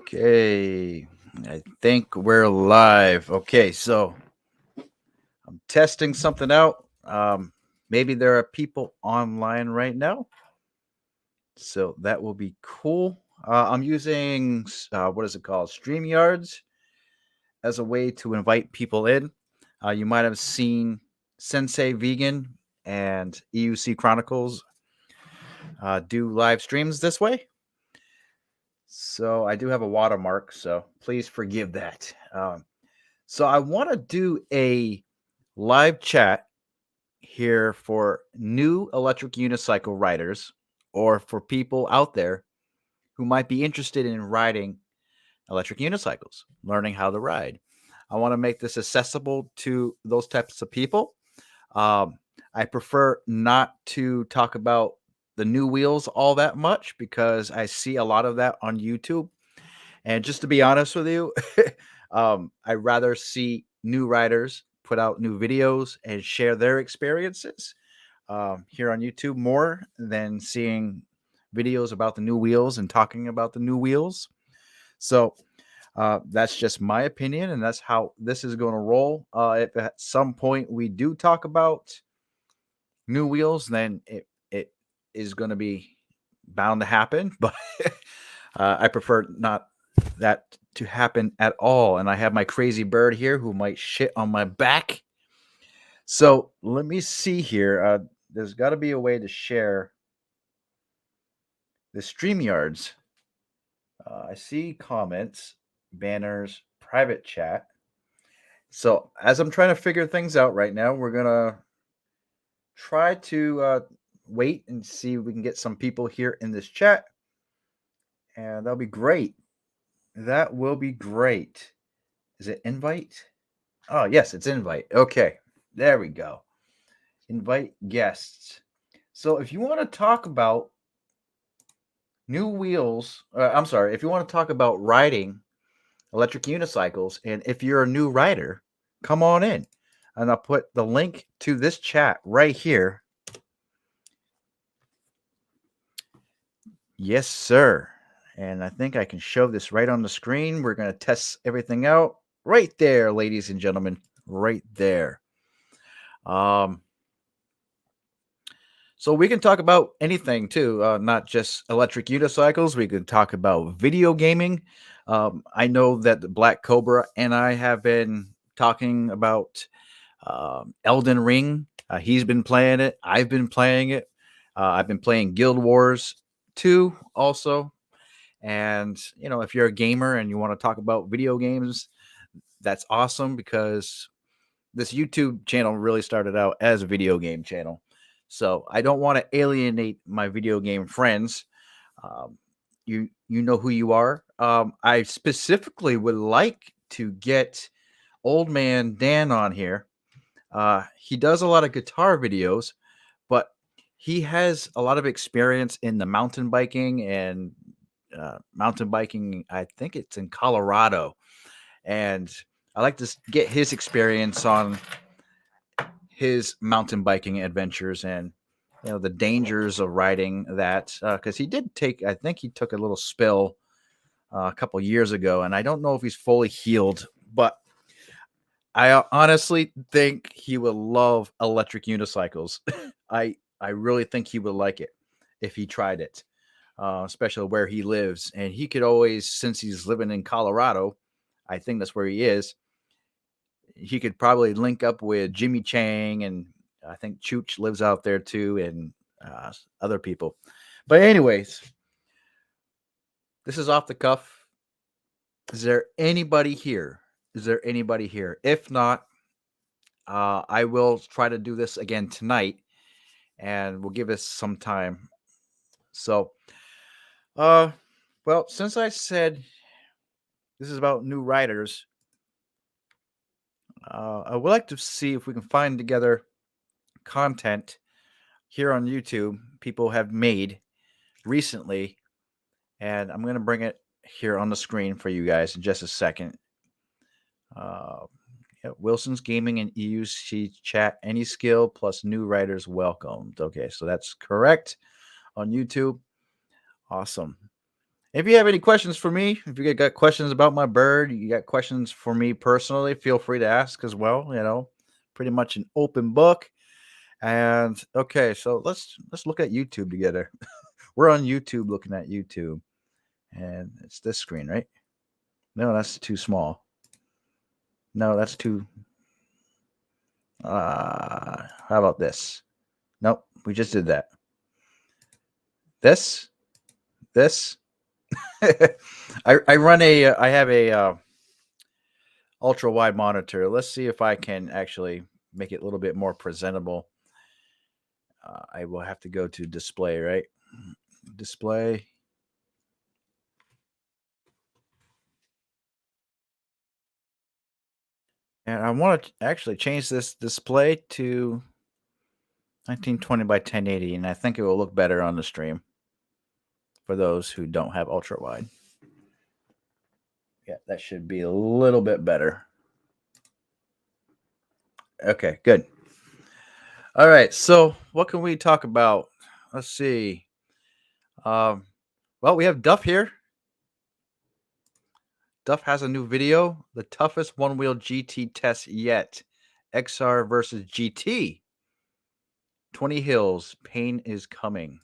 Okay, I think we're live. Okay, so I'm testing something out. Maybe there are people online right now, so that will be cool. I'm using what is it called, StreamYards, as a way to invite people in. You might have seen Sensei Vegan and EUC Chronicles do live streams this way. So I do have a watermark, so please forgive that. So I want to do a live chat here for new electric unicycle riders or for people out there who might be interested in riding electric unicycles, learning how to ride. I want to make this accessible to those types of people. Um, I prefer not to talk about the new wheels all that much because I see a lot of that on YouTube. And just to be honest with you, I'd rather see new writers put out new videos and share their experiences here on YouTube more than seeing videos about the new wheels and talking about the new wheels. So that's just my opinion, and that's how this is going to roll. If at some point we do talk about new wheels, then it is going to be bound to happen. But I prefer not that to happen at all. And I have my crazy bird here who might shit on my back. So let me see here. There's got to be a way to share the StreamYards. I see comments, banners, private chat. So as I'm trying to figure things out right now, we're gonna try to wait and see if we can get some people here in this chat, and that'll be great. That will be great. Is it invite? Oh, yes, it's invite. Okay, there we go. Invite guests. So if you want to talk about new wheels, I'm sorry, if you want to talk about riding electric unicycles, and if you're a new rider, come on in. And I'll put the link to this chat right here. Yes, sir. And I think I can show this right on the screen. We're going to test everything out right there, ladies and gentlemen, right there. So we can talk about anything too, not just electric unicycles. We can talk about video gaming. I know that the Black Cobra and I have been talking about Elden Ring. He's been playing it. I've been playing it. I've been playing Guild Wars 2 also. And, you know, if you're a gamer and you want to talk about video games, that's awesome because this YouTube channel really started out as a video game channel. So I don't want to alienate my video game friends. Um, you know who you are. I specifically would like to get Old Man Dan on here. He does a lot of guitar videos, but he has a lot of experience in the mountain biking and mountain biking. I think it's in Colorado, and I like to get his experience on his mountain biking adventures and the dangers of riding that because he did take, I think he took a little spill a couple years ago, and I don't know if he's fully healed, but I honestly think he would love electric unicycles. I really think he would like it if he tried it, especially where he lives. And he could always, since he's living in Colorado, I think that's where he is. He could probably link up with Jimmy Chang, and I think Chooch lives out there too, and other people. But anyways, this is off the cuff. Is there anybody here? Is there anybody here? If not, I will try to do this again tonight, and we'll give us some time. So, well, since I said this is about new writers, I would like to see if we can find together content here on YouTube people have made recently, and I'm going to bring it here on the screen for you guys in just a second. Yeah, Wilson's Gaming and EUC chat, any skill plus new writers welcomed. Okay, so that's correct on YouTube. Awesome. If you have any questions for me, if you got questions about my bird, you got questions for me personally, feel free to ask as well. Pretty much an open book. And okay, so let's look at YouTube together. We're on YouTube looking at YouTube. And it's this screen, right? No, that's too small. No, that's too how about this? Nope, we just did that. This. I have a ultra wide monitor. Let's see if I can actually make it a little bit more presentable. I will have to go to display, right? Display. And I want to actually change this display to 1920 by 1080, and I think it will look better on the stream for those who don't have ultra wide. Yeah, that should be a little bit better. Okay, good. All right, so what can we talk about? Let's see. Well, we have Duff here. Duff has a new video, the toughest one-wheel GT test yet. XR versus GT. 20 hills, pain is coming.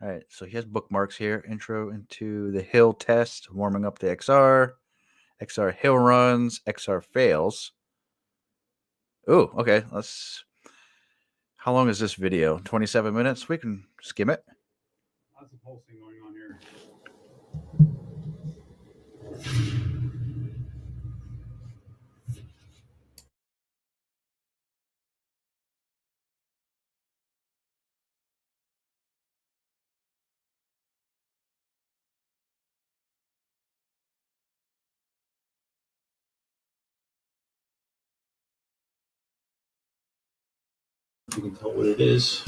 All right, so he has bookmarks here. Intro into the hill test, warming up the XR. XR hill runs, XR fails. Oh, okay. How long is this video? 27 minutes? We can skim it. Lots of pulsing going on here. You can tell what it is.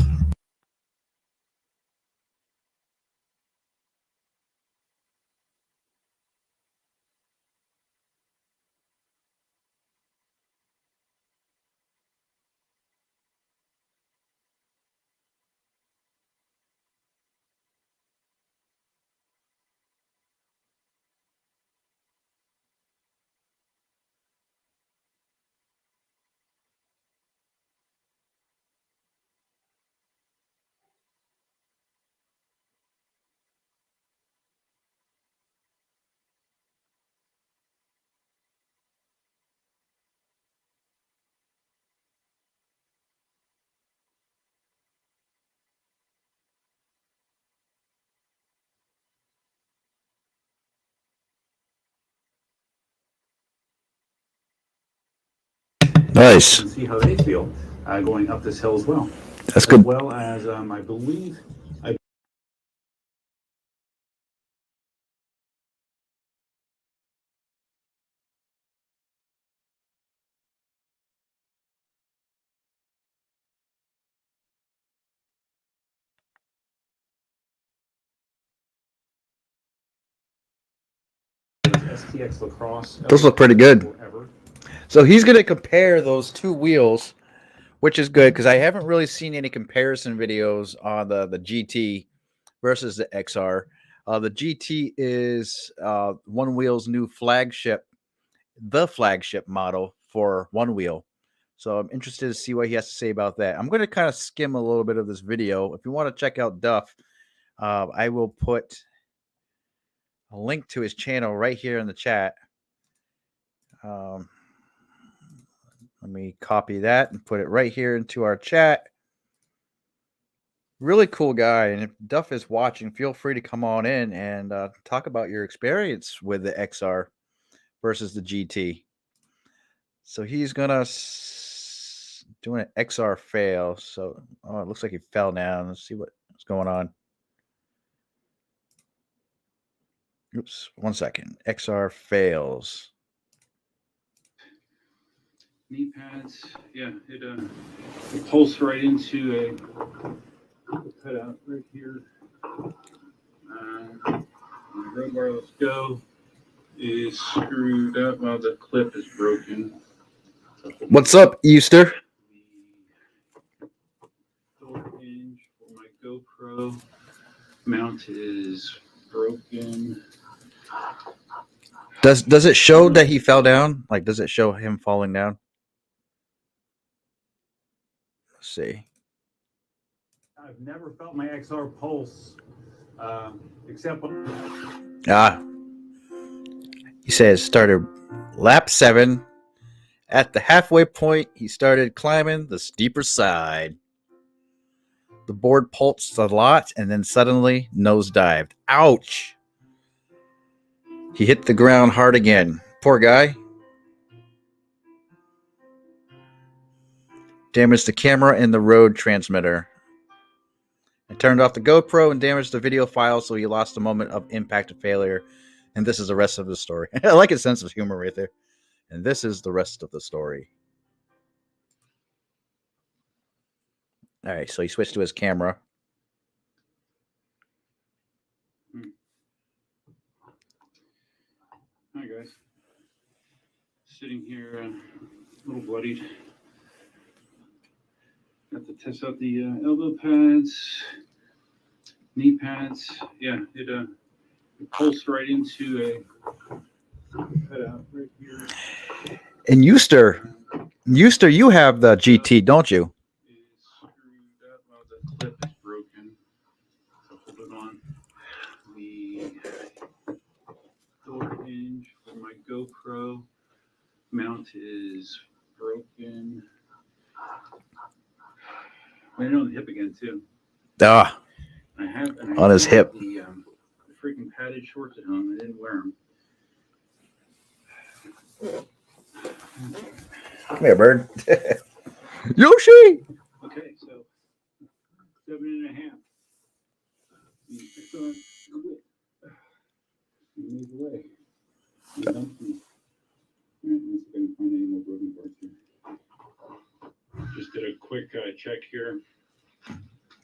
Nice. And see how they feel going up this hill as well. That's good. As well as I believe. STX Lacrosse. Those look pretty good. So he's going to compare those two wheels, which is good because I haven't really seen any comparison videos on the GT versus the XR. The GT is One Wheel's new flagship, the flagship model for One Wheel. So I'm interested to see what he has to say about that. I'm going to kind of skim a little bit of this video. If you want to check out Duff, I will put a link to his channel right here in the chat. Let me copy that and put it right here into our chat. Really cool guy. And if Duff is watching, feel free to come on in and talk about your experience with the XR versus the GT. So he's going to do an XR fail. So it looks like he fell down. Let's see what's going on. Oops, 1 second. XR fails. Knee pads, yeah, it pulsed right into a cutout right here. Road bar, let's go, is screwed up. Well, the clip is broken. What's up, Easter? The door hinge for my GoPro mount is broken. Does it show that he fell down? Like, does it show him falling down? Let's see. I've never felt my XR pulse, except He says started lap 7. At the halfway point, he started climbing the steeper side. The board pulsed a lot and then suddenly nosedived. Ouch! He hit the ground hard again. Poor guy. Damaged the camera and the road transmitter. I turned off the GoPro and damaged the video file, so he lost a moment of impact and failure. And this is the rest of the story. I like his sense of humor right there. And this is the rest of the story. All right, so he switched to his camera. Hi guys. Sitting here, a little bloodied. Got to test out the elbow pads, knee pads. Yeah, it pulsed right into a cutout right here. And Euster, you have the GT, don't you? Is screwed up. Well, the clip is broken. So hold it on. The door hinge for my GoPro mount is broken. Landed on the hip again too. Ah, I on his hip. The freaking padded shorts at home. I didn't wear them. Come here, bird. Yoshi! Okay, so 7.5. Excellent. Move away. Let's see if I can find any more broken parts here. Just did a quick check here.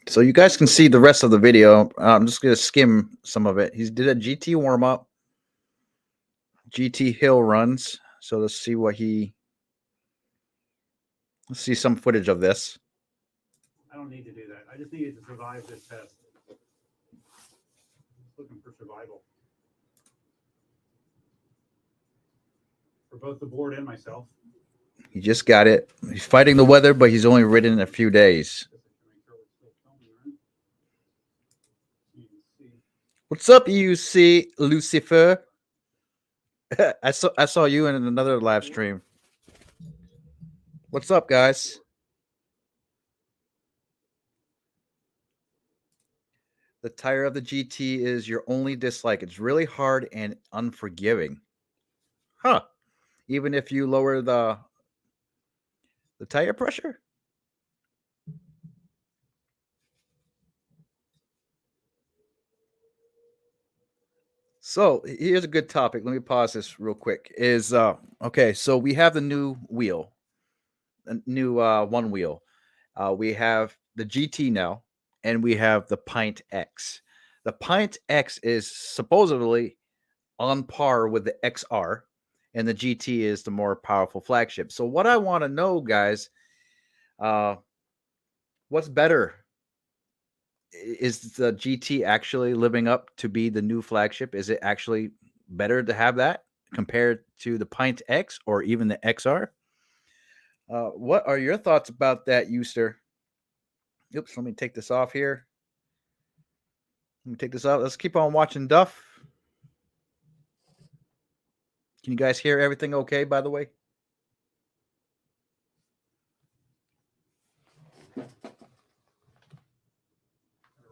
So you guys can see the rest of the video. I'm just going to skim some of it. He did a GT warm-up. GT hill runs. So let's see let's see some footage of this. I don't need to do that. I just needed to survive this test. Looking for survival. For both the board and myself. He just got it. He's fighting the weather, but he's only ridden in a few days. What's up, EUC, Lucifer? I saw you in another live stream. What's up, guys? The tire of the GT is your only dislike. It's really hard and unforgiving. Huh. Even if you lower the tire pressure? So here's a good topic. Let me pause this real quick. Okay, so we have the new wheel, a new one wheel. We have the GT now, and we have the Pint X. The Pint X is supposedly on par with the XR, and the GT is the more powerful flagship. So what I want to know, guys, what's better? Is the GT actually living up to be the new flagship? Is it actually better to have that compared to the Pint X or even the XR? What are your thoughts about that, Euster? Oops, let me take this off here. Let me take this out. Let's keep on watching Duff. Can you guys hear everything okay, by the way?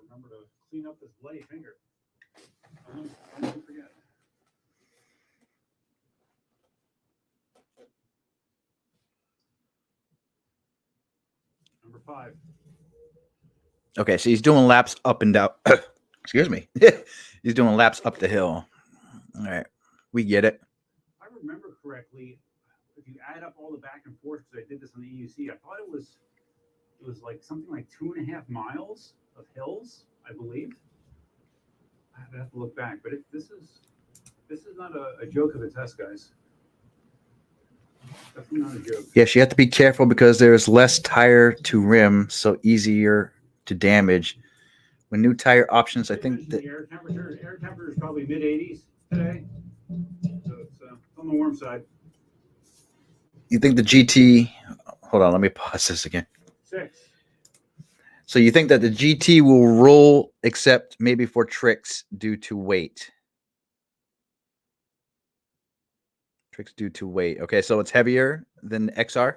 Remember to clean up this bloody finger. I don't forget. Number 5. Okay, so he's doing laps up and down. Excuse me. He's doing laps up the hill. All right, we get it. If I remember correctly, if you add up all the back and forth, because I did this on the EUC, I thought it was like something like 2.5 miles of hills, I believe. I have to look back, but this is not a joke of a test, guys. Definitely not a joke. Yes, you have to be careful because there's less tire to rim, so easier to damage With new tire options, I Did think mention that the air temperature is probably mid-80s today, so it's on the warm side. you think the GT. Hold on, let me pause this again. 6. So you think that the GT will roll, except maybe for tricks due to weight. Tricks due to weight. Okay, so it's heavier than XR.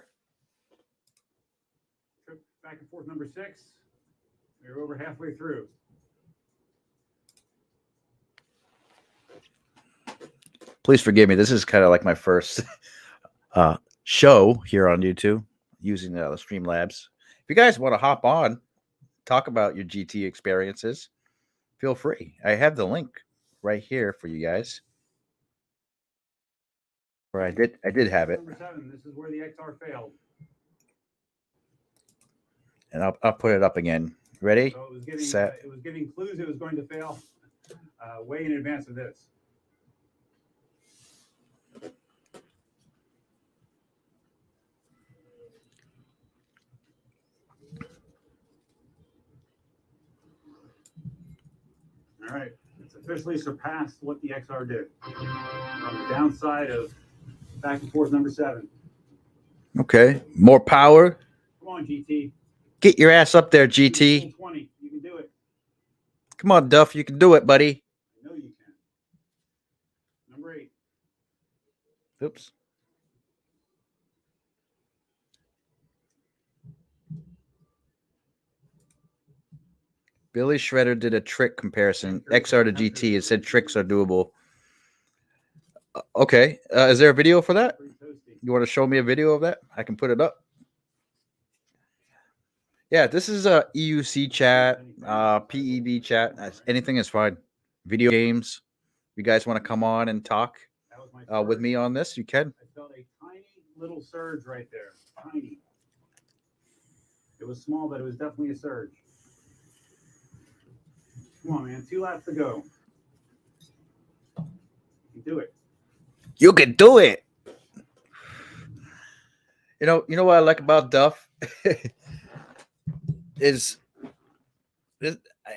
Trip back and forth number 6. We're over halfway through. Please forgive me. This is kind of like my first show here on YouTube using Streamlabs. If you guys want to hop on, talk about your GT experiences, feel free. I have the link right here for you guys. Or I did have it. Number 7. This is where the XR failed. And I'll put it up again. Ready? So it was set. It was giving clues it was going to fail way in advance of this. All right, it's officially surpassed what the XR did. On the downside of back and forth number 7. Okay, more power. Come on, GT. Get your ass up there, GT. 20. You can do it. Come on, Duff. You can do it, buddy. I know you can. Number 8. Oops. Billy Shredder did a trick comparison, XR to GT. It said tricks are doable. Okay. Is there a video for that? You want to show me a video of that? I can put it up. Yeah, this is a EUC chat, PEV chat. Anything is fine. Video games. If you guys want to come on and talk with me on this, you can. I felt a tiny little surge right there. Tiny. It was small, but it was definitely a surge. Come on, man. 2 laps to go. You can do it. You can do it. You know what I like about Duff is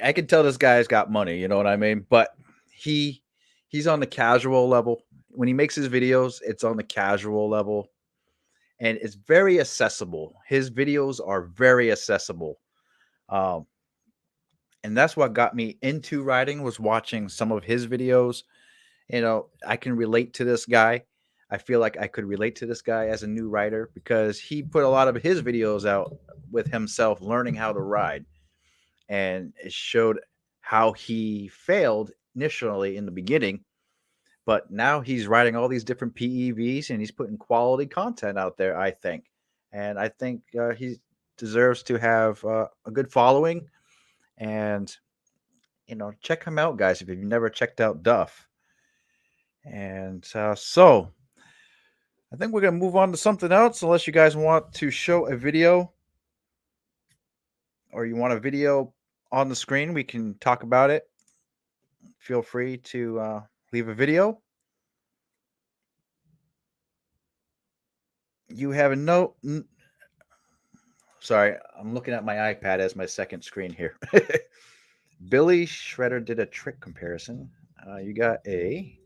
I can tell this guy's got money. You know what I mean? But he's on the casual level. When he makes his videos, it's on the casual level, and it's very accessible. His videos are very accessible. And that's what got me into riding, was watching some of his videos. I can relate to this guy. I feel like I could relate to this guy as a new rider because he put a lot of his videos out with himself learning how to ride. And it showed how he failed initially in the beginning. But now he's riding all these different PEVs and he's putting quality content out there, I think. And I think he deserves to have a good following. And, check him out, guys, if you've never checked out Duff. And so I think we're going to move on to something else, unless you guys want to show a video or you want a video on the screen. We can talk about it. Feel free to leave a video. You have a note. Sorry, I'm looking at my iPad as my second screen here. Billy Shredder did a trick comparison. You got a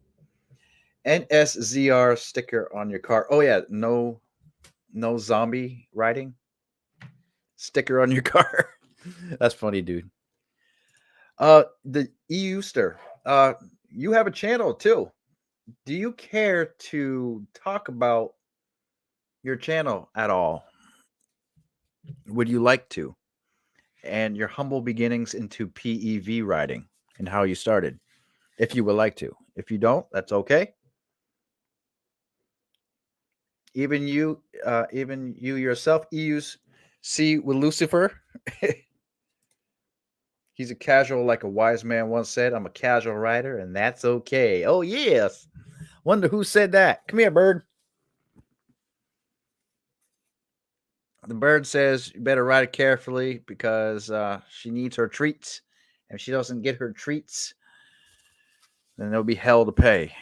NSZR sticker on your car. Oh yeah, no zombie riding sticker on your car. That's funny, dude. The EUster. You have a channel too. Do you care to talk about your channel at all? Would you like to? And your humble beginnings into PEV riding and how you started, if you would like to. If you don't, that's okay. Even you yourself, EUC with Lucifer. He's a casual, like a wise man once said. I'm a casual rider, and that's okay. Oh, yes. Wonder who said that. Come here, bird. The bird says you better ride it carefully because she needs her treats. If she doesn't get her treats, then there'll be hell to pay.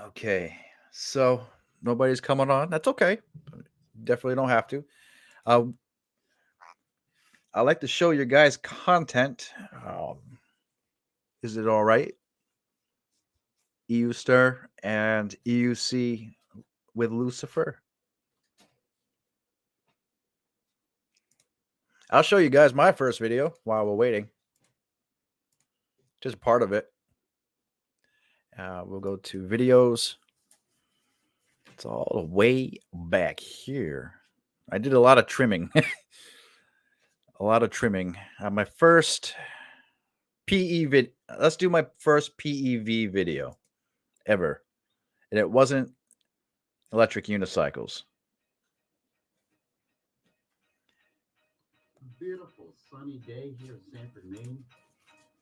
Okay. So nobody's coming on. That's okay. Definitely don't have to. I like to show you guys content. Is it all right? EUStar and EUC with Lucifer. I'll show you guys my first video while we're waiting. Just part of it. We'll go to videos. It's all the way back here. I did a lot of trimming. A lot of trimming. My first PEV. Let's do my first PEV video ever. And it wasn't electric unicycles. Beautiful sunny day here in Sanford, Maine.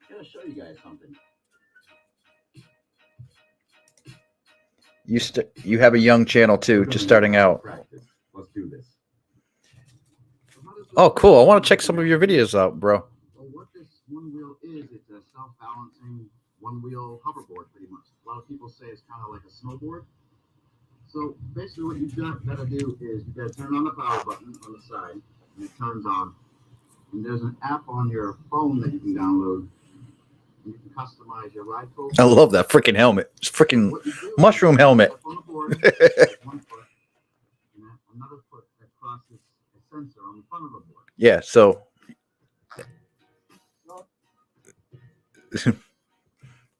I'm gonna show you guys something. You have a young channel too, just starting out. Practice. Let's do this. Oh, cool. I want to check some of your videos out, bro. Well, what this one wheel is, it's a self-balancing one-wheel hoverboard, pretty much. A lot of people say it's kind of like a snowboard. So basically what you've got to do is you got to turn on the power button on the side, and it turns on. And there's an app on your phone that you can download. And you can customize your ride I profile. love that freaking helmet. It's freaking mushroom helmet. On the board, one foot, and another foot that crosses a sensor on the front of the board. Yeah, so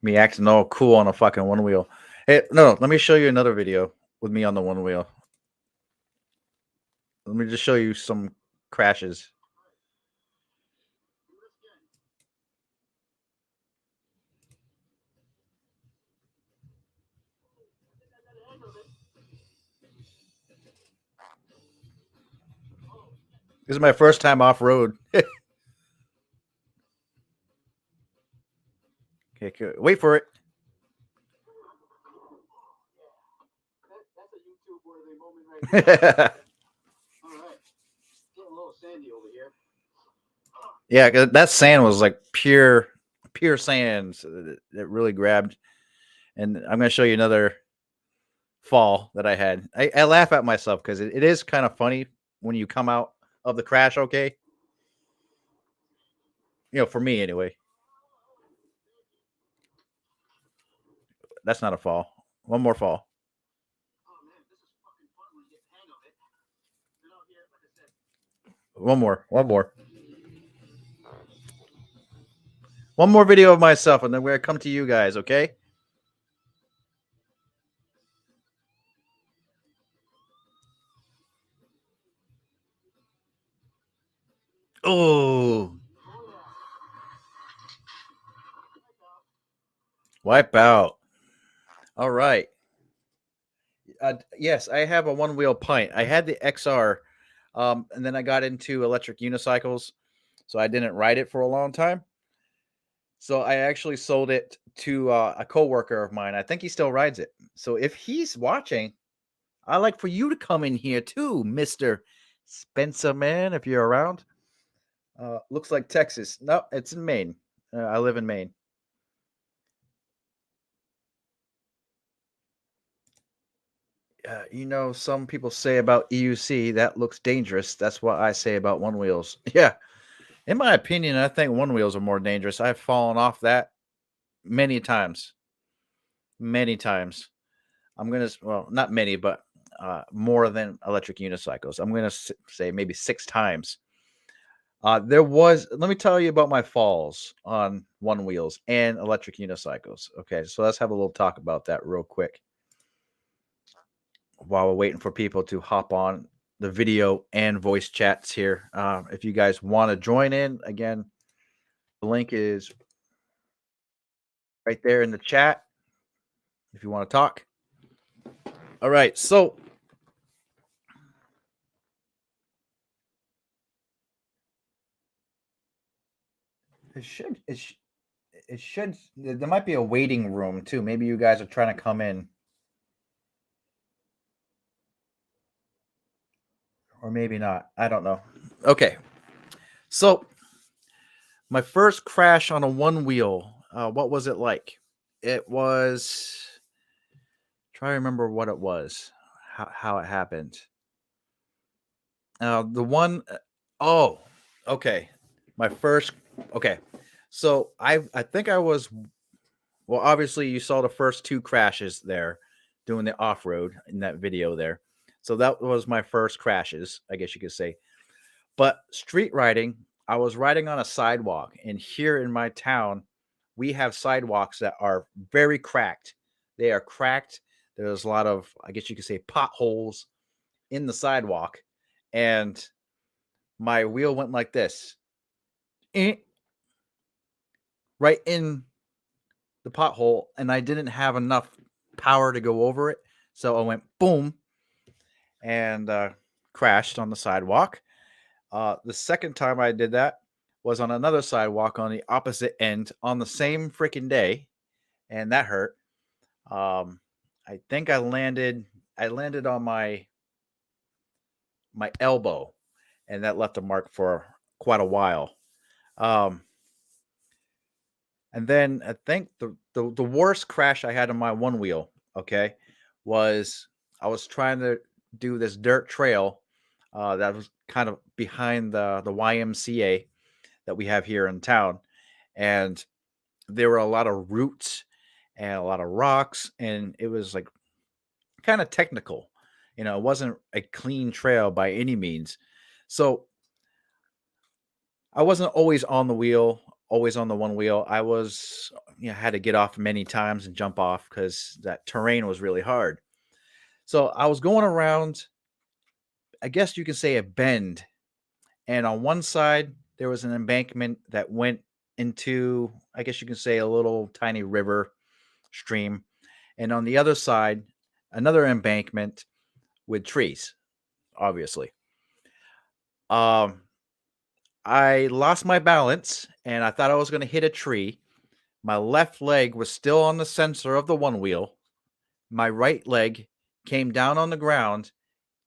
me acting all cool on a fucking one wheel. Hey, no, let me show you another video with me on the one wheel. Let me just show you some crashes. This is my first time off road. Okay, cool. Wait for it. That's a YouTube worthy moment right there. All right. Getting a little sandy over here. Yeah, 'cause that sand was like pure sand that really grabbed. And I'm going to show you another fall that I had. I laugh at myself because it is kind of funny when you come out of the crash, okay? You know, for me anyway. That's not a fall. One more fall. Oh man, this is fucking fun when you get the hang of it. Been out here, like I said. One more. One more video of myself, and then we're going to come to you guys, okay? Oh. Wipe out. All right. Yes, I have a one wheel pint. I had the XR, and then I got into electric unicycles, so I didn't ride it for a long time. So I actually sold it to a coworker of mine. I think he still rides it. So if he's watching, I'd like for you to come in here too, Mister Spencer, man, if you're around. Looks like Texas. No, it's in Maine. I live in Maine. You know, some people say about EUC that looks dangerous. That's what I say about one wheels. Yeah, in my opinion, I think one wheels are more dangerous. I've fallen off that many times. Many times. I'm gonna well, not many, but more than electric unicycles. I'm gonna say maybe 6 times. There was. Let me tell you about my falls on one wheels and electric unicycles. Okay, so let's have a little talk about that real quick while we're waiting for people to hop on the video and voice chats here. If you guys want to join in, again, the link is right there in the chat if you want to talk. All right, so it should there might be a waiting room too. Maybe you guys are trying to come in. Or maybe not. I don't know. Okay. So my first crash on a one wheel, what was it like? It was try to remember what it was, how it happened. The one oh, okay. my first. Okay, so I think I was. Well, obviously you saw the first two crashes there, doing the off road in that video there. So that was my first crashes, I guess you could say. But street riding, I was riding on a sidewalk, and here in my town, we have sidewalks that are very cracked. They are cracked. There's a lot of, I guess you could say, potholes in the sidewalk, and my wheel went like this, eh, right in the pothole, and I didn't have enough power to go over it, so I went boom and crashed on the sidewalk. The second time I did that was on another sidewalk on the opposite end on the same freaking day, and that hurt. I think I landed. I landed on my elbow, and that left a mark for quite a while. Um, and then I think the worst crash I had on my one wheel, okay, was I was trying to do this dirt trail that was kind of behind the YMCA that we have here in town, and there were a lot of roots and a lot of rocks, and it was like kind of technical. It wasn't a clean trail by any means. So I wasn't always on the wheel, always on the one wheel. I was, had to get off many times and jump off because that terrain was really hard. So I was going around, I guess you could say a bend. And on one side, there was an embankment that went into, I guess you can say, a little tiny river stream. And on the other side, another embankment with trees, obviously. I lost my balance and I thought I was going to hit a tree. My left leg was still on the sensor of the one wheel. My right leg came down on the ground,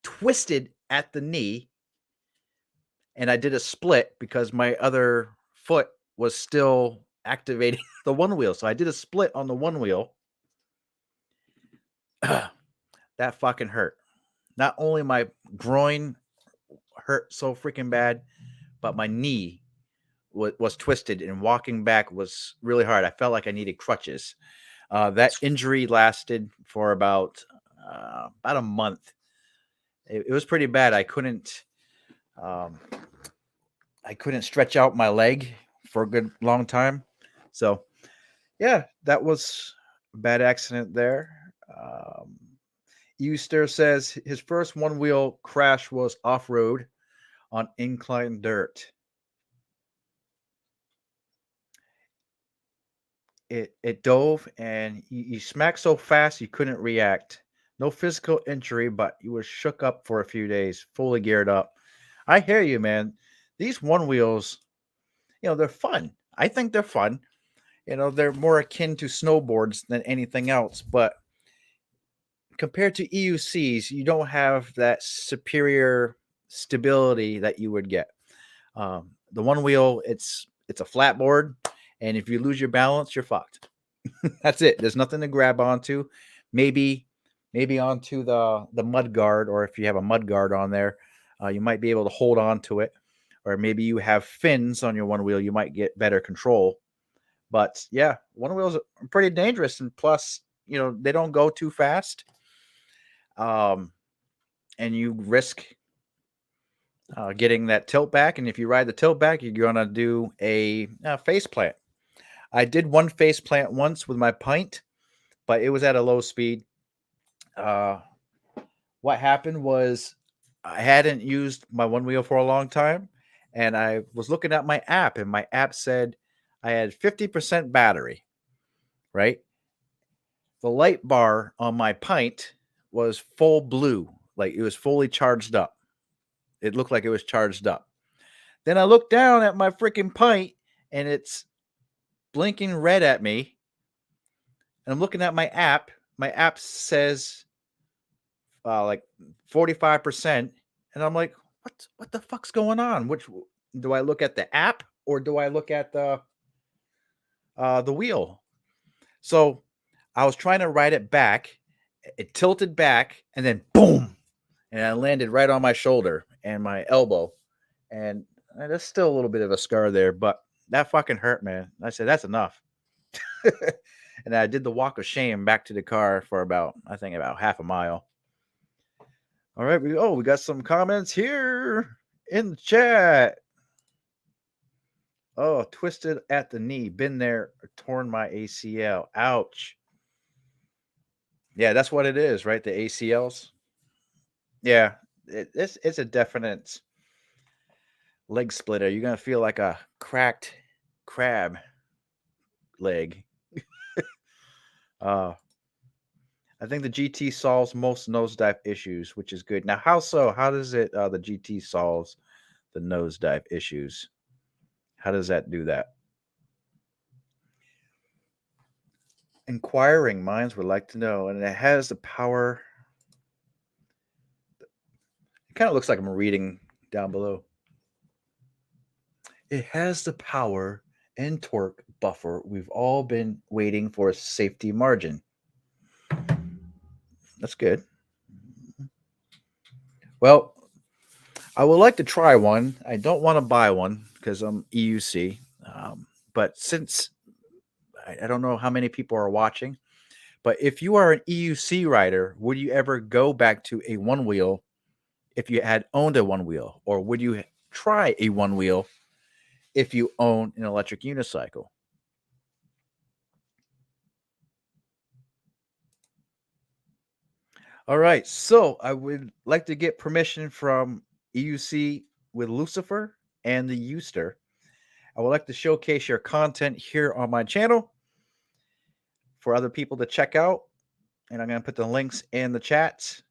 twisted at the knee, and I did a split because my other foot was still activating the one wheel. So I did a split on the one wheel. That fucking hurt. Not only my groin hurt so freaking bad, but my knee was twisted, and walking back was really hard. I felt like I needed crutches. That injury lasted for about a month. It was pretty bad. I couldn't stretch out my leg for a good long time. So yeah, that was a bad accident there. Euster says his first one wheel crash was off road on inclined dirt. It dove and you smacked so fast you couldn't react. No physical injury, but you were shook up for a few days, fully geared up. I hear you, man. These one wheels, they're fun. I think they're fun. They're more akin to snowboards than anything else. But compared to EUCs, you don't have that superior stability that you would get. The one wheel, it's a flat board, and if you lose your balance, you're fucked. That's it. There's nothing to grab onto. Maybe onto the mud guard, or if you have a mud guard on there, you might be able to hold on to it. Or maybe you have fins on your one wheel, you might get better control. But yeah, one wheels are pretty dangerous, and plus, they don't go too fast. And you risk getting that tilt back, and if you ride the tilt back, you're gonna do a face plant. I did one face plant once with my pint, but it was at a low speed. What happened was I hadn't used my one wheel for a long time, and I was looking at my app, and my app said I had 50% battery, right? The light bar on my pint was full blue, like it was fully charged up. It looked like it was charged up. Then I looked down at my freaking pint, and it's blinking red at me. And I'm looking at my app. My app says like 45%. And I'm like, what the fuck's going on? Which do I look at the app or do I look at the wheel? So I was trying to ride it back. It tilted back and then boom. And I landed right on my shoulder and my elbow. And There's still a little bit of a scar there, but that fucking hurt, man. I said, that's enough. And I did the walk of shame back to the car for about, I think, about half a mile. All right, we got some comments here in the chat. Oh, twisted at the knee, been there, torn my ACL. Ouch. Yeah, that's what it is, right? The ACLs. Yeah, it's a definite leg splitter. You're gonna feel like a cracked crab leg. uh, I think the GT solves most nosedive issues, which is good. Now, how so? How does it? The GT solves the nosedive issues. How does that do that? Inquiring minds would like to know, and it has the power. It kind of looks like I'm reading down below. It has the power and torque buffer we've all been waiting for a safety margin. That's good. Well, I would like to try one. I don't want to buy one because I'm EUC. But since I don't know how many people are watching, but if you are an EUC rider, would you ever go back to a one wheel if you had owned a one wheel? Or would you try a one wheel if you own an electric unicycle? All right. So I would like to get permission from EUC with Lucifer and the Euster. I would like to showcase your content here on my channel for other people to check out. And I'm going to put the links in the chats.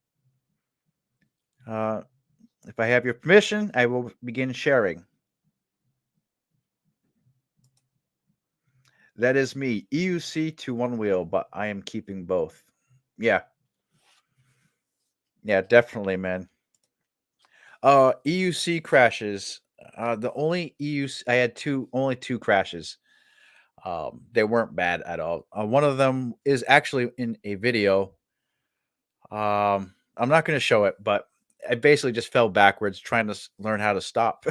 If I have your permission, I will begin sharing. That is me, EUC to one wheel, but I am keeping both. Yeah. Yeah, definitely, man. EUC crashes. The only EUC I had only two crashes. They weren't bad at all. One of them is actually in a video. I'm not going to show it, but I basically just fell backwards trying to learn how to stop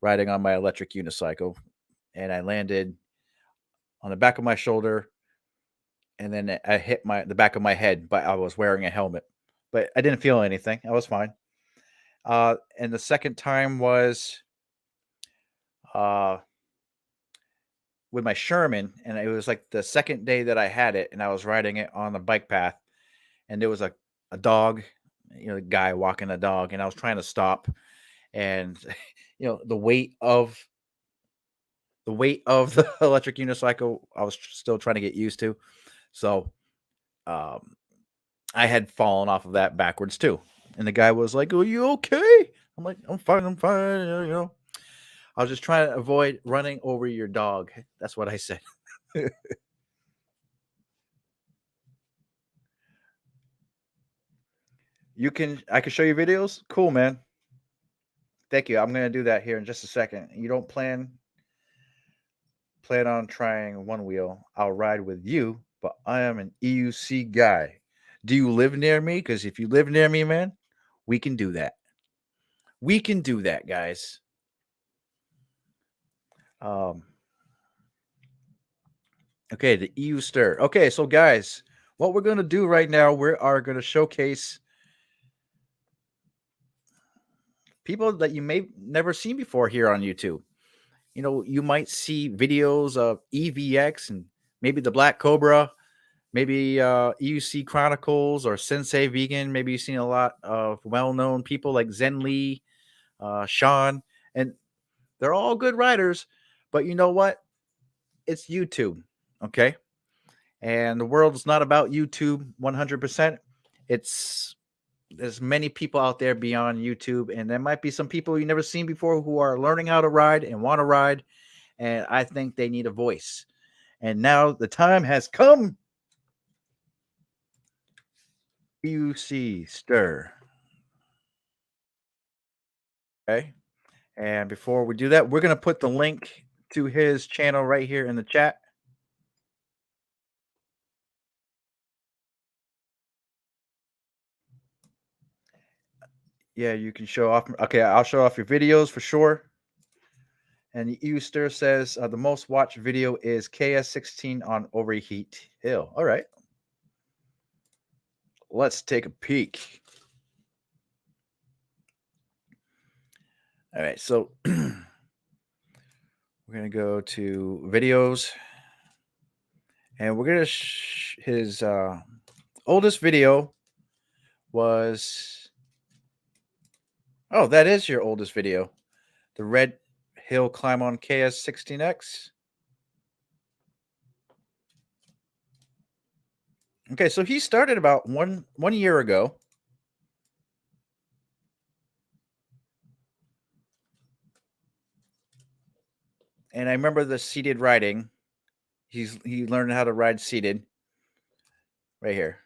riding on my electric unicycle, and I landed on the back of my shoulder, and then I hit the back of my head, but I was wearing a helmet. But I didn't feel anything. I was fine. And the second time was uh, with my Sherman, and it was like the second day that I had it, and I was riding it on the bike path, and there was a dog, a guy walking a dog, and I was trying to stop, and the weight of the electric unicycle, I was still trying to get used to, so I had fallen off of that backwards too, and the guy was like, "Are you okay?" I'm like, "I'm fine, I'm fine." I was just trying to avoid running over your dog. That's what I said. I can show you videos. Cool, man. Thank you. I'm gonna do that here in just a second. You don't plan on trying one wheel. I'll ride with you, but I am an EUC guy. Do you live near me? Because if you live near me, man, we can do that. We can do that, guys. Okay, the EU stir. Okay, so guys, what we're gonna do right now, we are gonna showcase people that you may never seen before here on YouTube. You might see videos of EVX and maybe the Black Cobra, maybe EUC Chronicles or Sensei Vegan. Maybe you've seen a lot of well-known people like Zen Lee, Sean, and they're all good writers. But you know what? It's YouTube, okay? And the world's not about YouTube 100%. There's many people out there beyond YouTube, and there might be some people you never seen before who are learning how to ride and want to ride, and I think they need a voice. And now the time has come. EUC stir. Okay. And before we do that, we're going to put the link to his channel right here in the chat. Yeah, you can show off. Okay, I'll show off your videos for sure. And Euster says the most watched video is KS16 on Overheat Hill. All right. Let's take a peek. All right. So we're going to go to videos. And we're going to his oldest video was... Oh, that is your oldest video. The Red Hill Climb on KS16X. Okay, so he started about one year ago. And I remember the seated riding. He learned how to ride seated right here.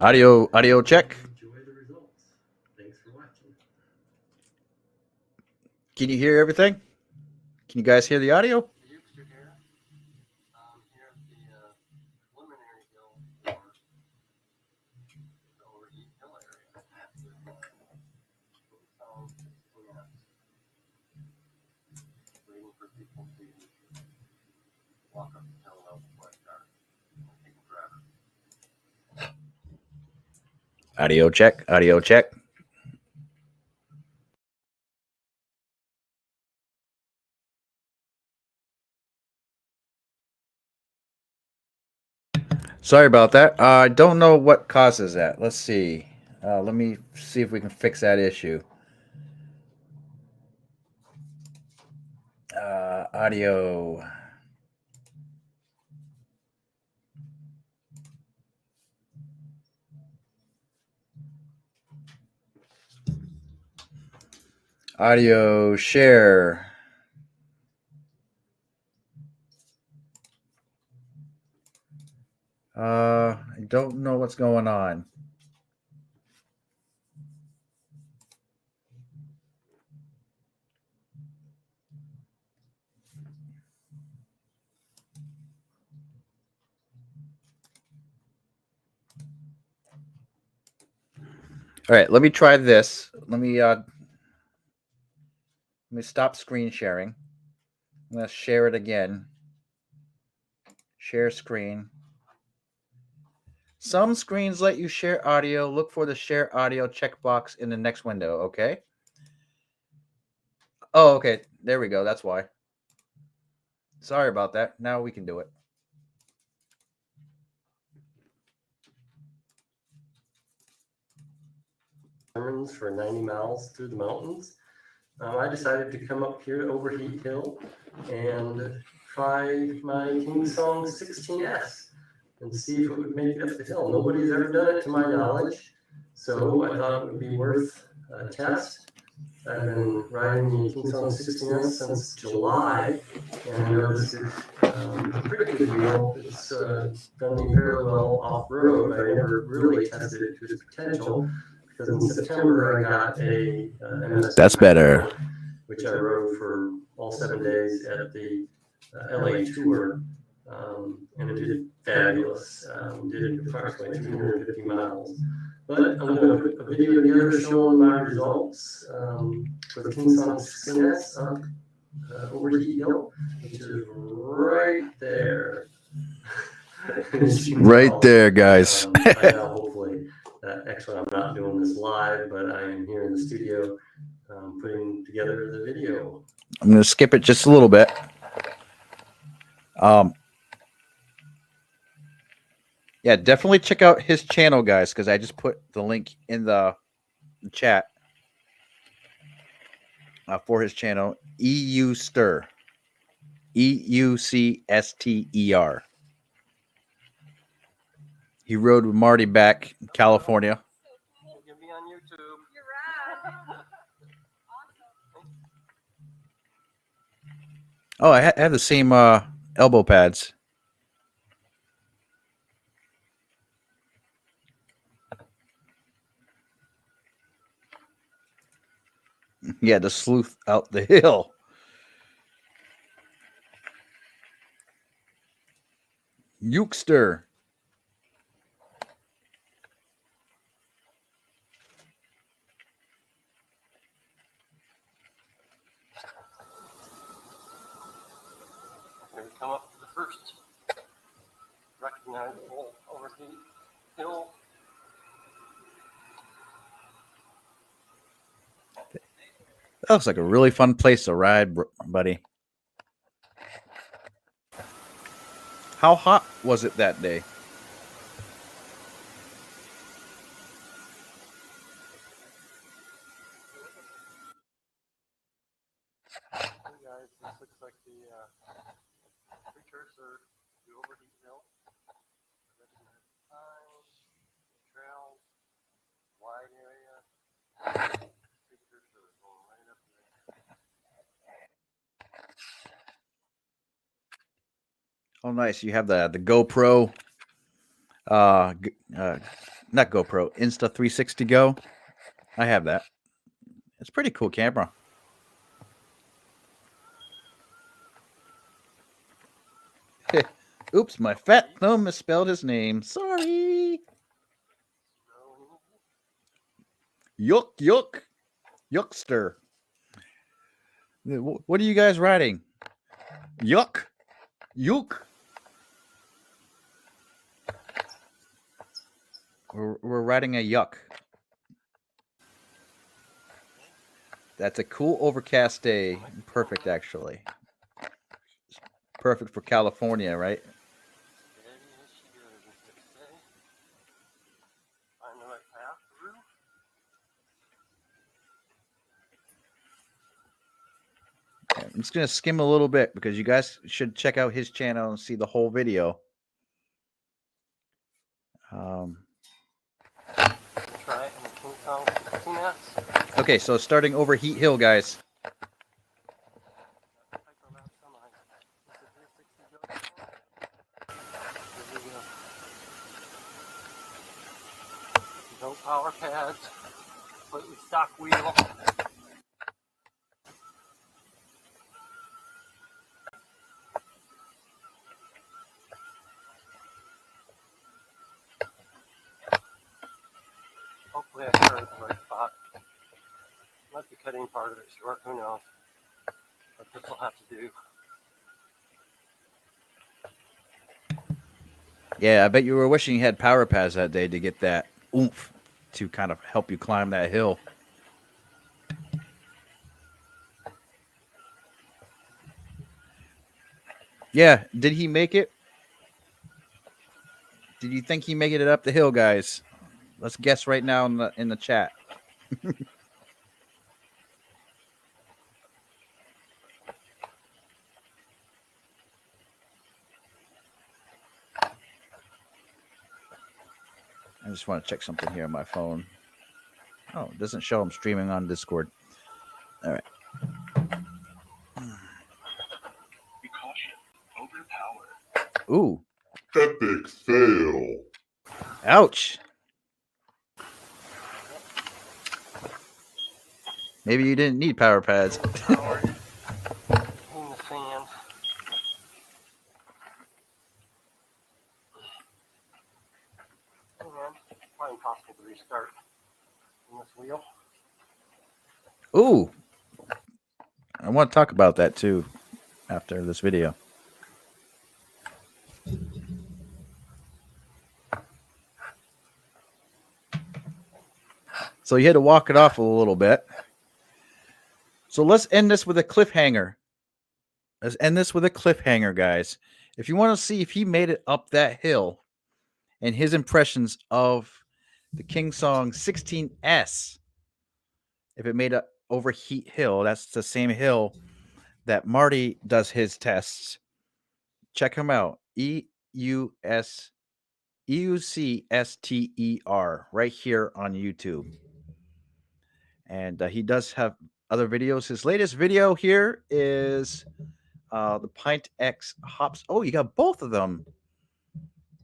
Audio check. Enjoy the results. Thanks for watching. Can you hear everything? Can you guys hear the audio? The Euster here. Here at the preliminary hill for the Overheat Hill area. Waiting for people to walk up the hill out before I start. It'll take forever. Audio check. Audio check. Sorry about that. I don't know what causes that. Let's see. Let me see if we can fix that issue. Audio. Audio share. I don't know what's going on. All right, let me try this. Let me stop screen sharing. I'm going to share it again. Share screen. Some screens let you share audio. Look for the share audio checkbox in the next window, okay? Oh, okay. There we go. That's why. Sorry about that. Now we can do it. For 90 miles through the mountains. I decided to come up here to Overheat Hill and try my King Song 16S and see if it would make it up the hill. Nobody's ever done it to my knowledge, so I thought it would be worth a test. I've been riding the King Song 16S since July, and I noticed it's a pretty good wheel. It's done me very well off-road. I never really tested it to its potential. Because in September I got a MS. That's better. Which I rode for all 7 days at the LA tour, and it did fabulous. Did approximately 250 miles. But I'm going to put a video together showing my results for the King Song 16S up over Heat Hill, which is right there. Right there, guys. I know, hopefully, actually, I'm not doing this live, but I am here in the studio putting together the video. I'm going to skip it just a little bit. Yeah, definitely check out his channel, guys, because I just put the link in the chat for his channel, EUCSTER. EUCSTER. He rode with Marty back in California. You'll be on YouTube. You're right. Oh, I have the same elbow pads. Yeah, the sleuth out the hill. Eukster. Here we come up to the first recognizable overheat hill. That looks like a really fun place to ride, buddy. How hot was it that day? Hey guys, this looks like the precursor to overheat hill. Time, trails, wide area. Precursor going right up there. Oh, nice. You have the GoPro. Not GoPro, Insta360 Go. I have that. It's a pretty cool camera. Oops, my fat thumb misspelled his name. Sorry. Yuck, yuck. Yuckster. What are you guys riding? Yuck. Yuck. We're riding a yuck. That's a cool overcast day. Perfect, actually. Perfect for California, right? Find the right path through. I'm just going to skim a little bit because you guys should check out his channel and see the whole video. Try it in the King Song 16S. Okay, so starting over Heat Hill, guys. No power pads, completely stock wheel. Hopefully I started the right spot. Might be cutting part of it short, who knows. But this will have to do. Yeah, I bet you were wishing you had power pads that day to get that oomph to kind of help you climb that hill. Yeah, did he make it? Did you think he made it up the hill, guys? Let's guess right now in the chat. I just want to check something here on my phone. Oh, it doesn't show I'm streaming on Discord. All right. Be caution. Overpower. Ooh. Epic fail. Ouch. Maybe you didn't need power pads. Power in the sand. Hit the restart on this wheel. Ooh, I want to talk about that too after this video. So you had to walk it off a little bit. So let's end this with a cliffhanger. Let's end this with a cliffhanger, guys. If you want to see if he made it up that hill and his impressions of the King Song 16S, if it made it over Heat Hill, that's the same hill that Marty does his tests. Check him out. EUCSTER right here on YouTube. And he does have other videos. His latest video here is the Pint X hops. Oh, you got both of them.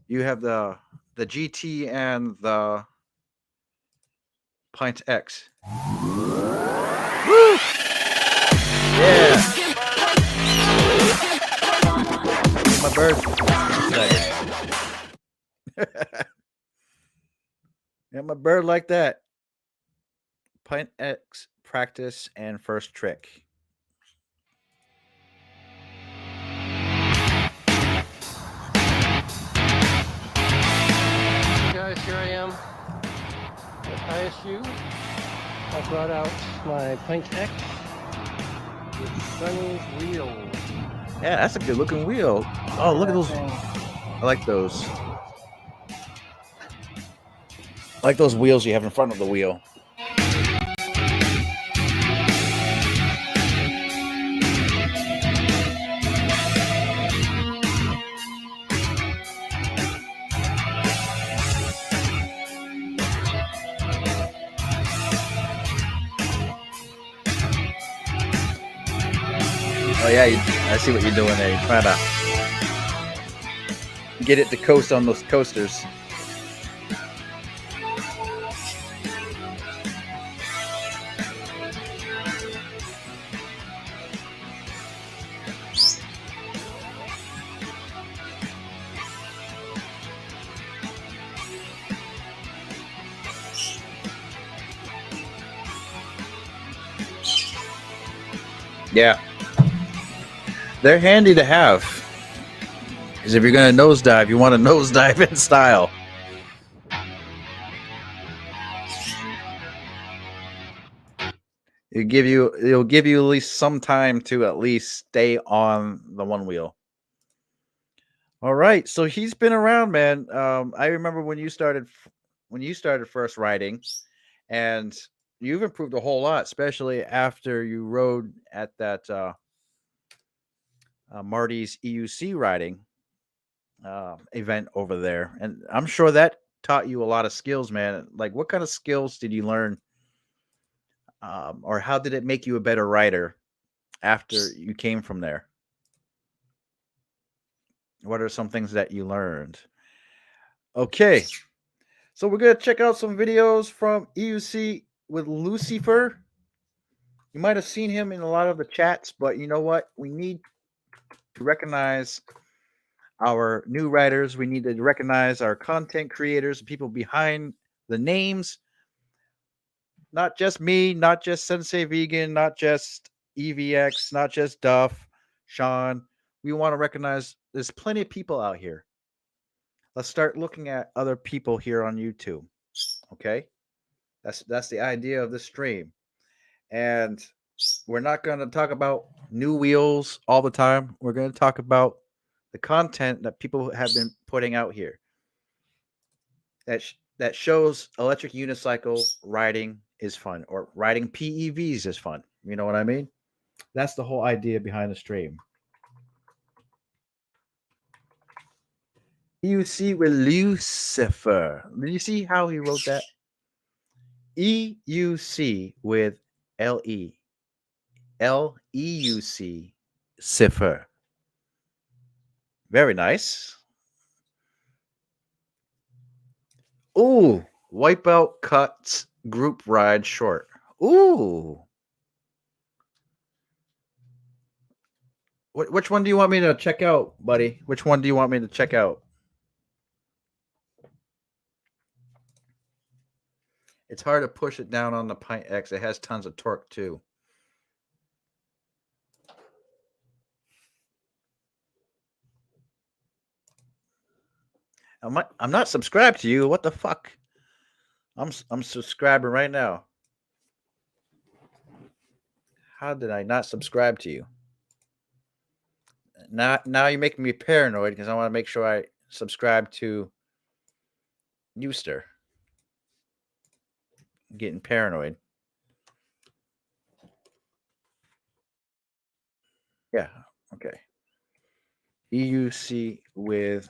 You have the GT and the Pint X. Woo! Yeah. My bird. Yeah, my bird like that. Pint X practice and first trick. Guys, here I am at ISU. I brought out my Pint X with Sunny's wheel. Yeah, that's a good looking wheel. Oh, look at those. I like those. I like those wheels you have in front of the wheel. Oh yeah, I see what you're doing there. You're trying to get it to coast on those coasters. Yeah. They're handy to have. Because if you're going to nosedive, you want to nosedive in style. It'll give you at least some time to at least stay on the one wheel. All right. So he's been around, man. I remember when you started first riding, and you've improved a whole lot, especially after you rode at that Marty's EUC riding event over there. And I'm sure that taught you a lot of skills, man. Like, what kind of skills did you learn? Or how did it make you a better rider after you came from there? What are some things that you learned? Okay. So we're going to check out some videos from EUC with Lucifer. You might have seen him in a lot of the chats, but you know what? We need to recognize our new writers. We need to recognize our content creators, people behind the names. Not just me, not just Sensei Vegan, not just EVX, not just Duff, Sean. We want to recognize there's plenty of people out here. Let's start looking at other people here on YouTube. Okay? That's the idea of the stream. And we're not going to talk about new wheels all the time. We're going to talk about the content that people have been putting out here. That shows electric unicycle riding is fun, or riding PEVs is fun. You know what I mean? That's the whole idea behind the stream. EUC with Lucifer. Did you see how he wrote that? EUC with LE. LEUC. Cipher. Very nice. Ooh, Wipeout Cuts Group Ride Short. Ooh. Which one do you want me to check out, buddy? Which one do you want me to check out? It's hard to push it down on the Pint X. It has tons of torque too. I'm not subscribed to you. What the fuck? I'm subscribing right now. How did I not subscribe to you? Now you're making me paranoid because I want to make sure I subscribe to Euster. I'm getting paranoid. Yeah. Okay. EUC with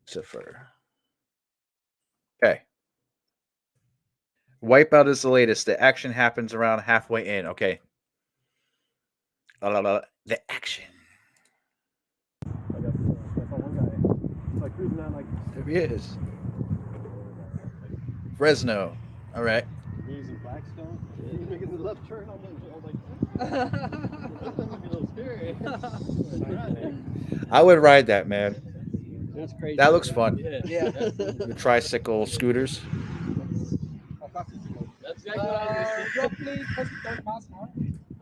Ziffer. Okay. Wipeout is the latest. The action happens around halfway in. Okay. The action. I guess I saw one guy. It's like cruising down like There he is. Fresno. All right. he's in Blackstone. He's making the left turn. I'm like, a little scary. I would ride that, man. That's crazy. That looks fun. Yeah. The tricycle scooters. That's exactly what I was gonna say. Roughly 30 miles an hour.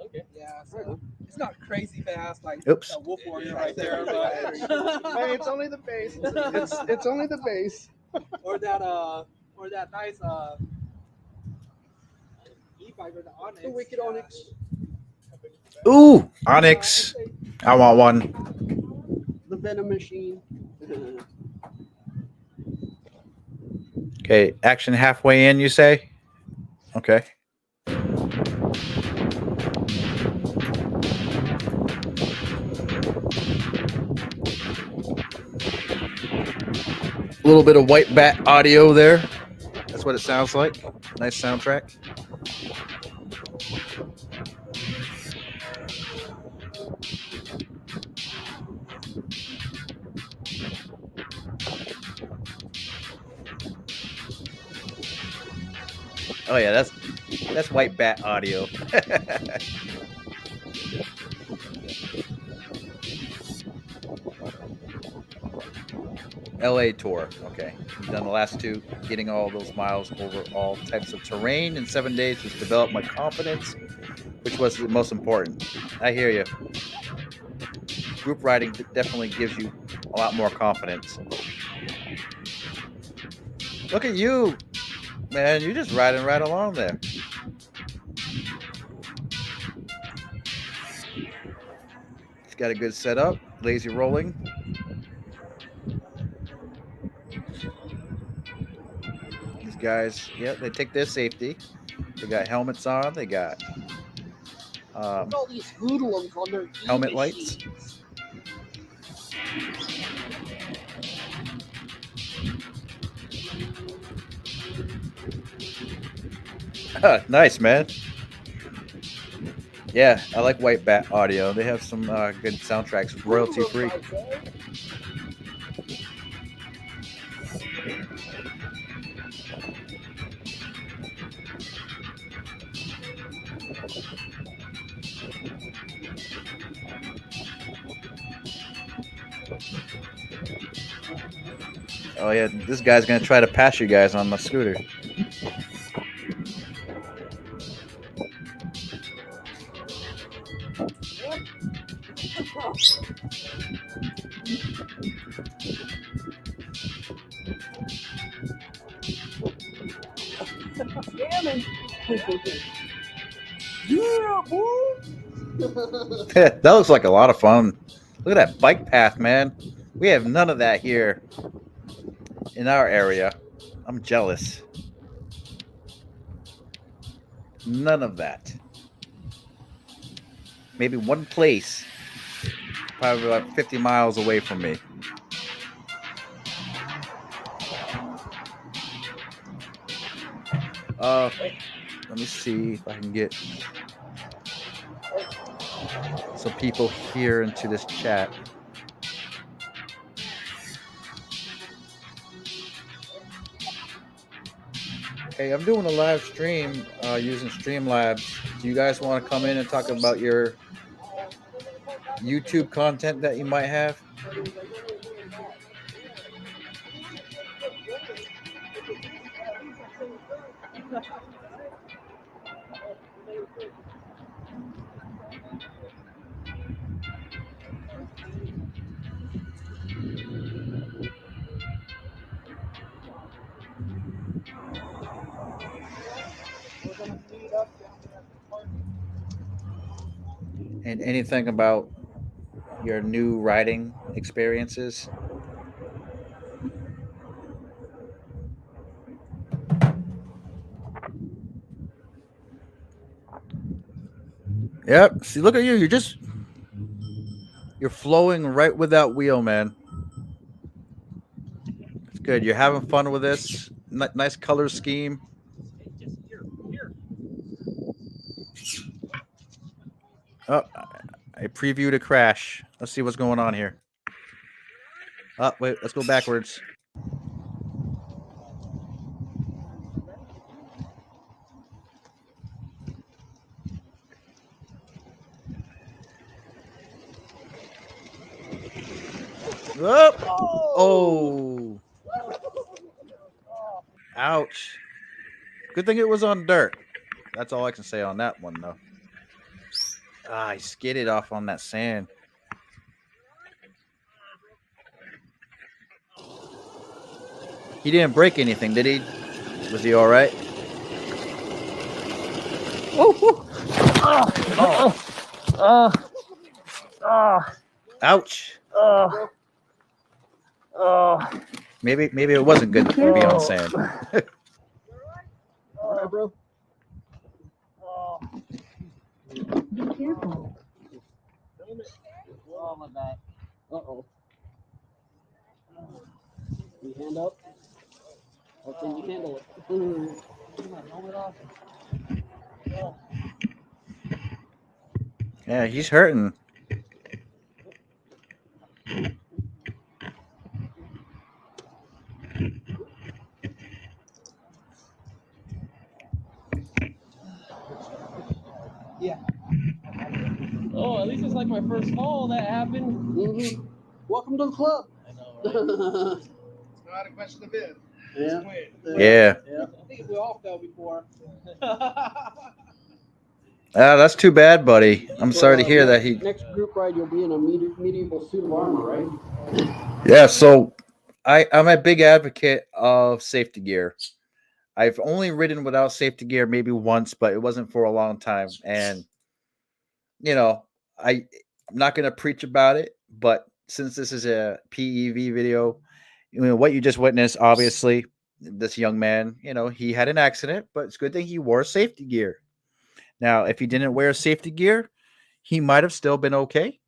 Okay. Yeah, so it's not crazy fast like Oops. a wolf warrior right there, but Hey, it's only the base. It's only the base. or that nice e-bike or the Onyx. The wicked Onyx. Ooh, Onyx. I want one. The Venom Machine. Okay, action halfway in, you say? Okay. A little bit of white bat audio there. That's what it sounds like. Nice soundtrack. Oh yeah, that's white bat audio. LA tour. Okay. We've done the last two, getting all those miles over all types of terrain in 7 days has developed my confidence, which was the most important. I hear you. Group riding definitely gives you a lot more confidence. Look at you, man. You're just riding right along there. It's got a good setup, lazy rolling. These guys, yeah, they take their safety. They got helmets on. They got All these hoodlums on their helmet lights. Nice, man. Yeah, I like White Bat Audio. They have some good soundtracks, royalty free. Oh yeah, this guy's gonna try to pass you guys on the scooter. Yeah, boy. That looks like a lot of fun. Look at that bike path, man. We have none of that here in our area. I'm jealous. None of that. Maybe one place, probably about 50 miles away from me. Let me see if I can get some people here into this chat. Hey, I'm doing a live stream using Streamlabs. Do you guys want to come in and talk about your YouTube content that you might have? And anything about your new riding experiences? Yep. See, look at you. You're flowing right with that wheel, man. It's good. You're having fun with this. Nice color scheme. Oh, I previewed a crash. Let's see what's going on here. Oh, wait. Let's go backwards. Oh. Ouch. Good thing it was on dirt. That's all I can say on that one, though. I skidded off on that sand. He didn't break anything, did he? Was he all right? Ouch. Maybe it wasn't good to be on sand. All right, bro. Be careful. Oh, my back. Uh-oh. You hand up? Or can you handle it? Get my helmet off. Yeah, he's hurting. Yeah. Oh, at least it's like my first fall that happened. Mm-hmm. Welcome to the club. I know. It's not a question of if. Yeah. Yeah. I think we all fell before. That's too bad, buddy. I'm sorry to hear that he. Next group ride, you'll be in a medieval suit of armor, right? Yeah, so I'm a big advocate of safety gear. I've only ridden without safety gear maybe once, but it wasn't for a long time. And I'm not gonna preach about it, but since this is a PEV video, what you just witnessed, obviously, this young man, he had an accident, but it's a good thing he wore safety gear. Now, if he didn't wear safety gear, he might have still been okay,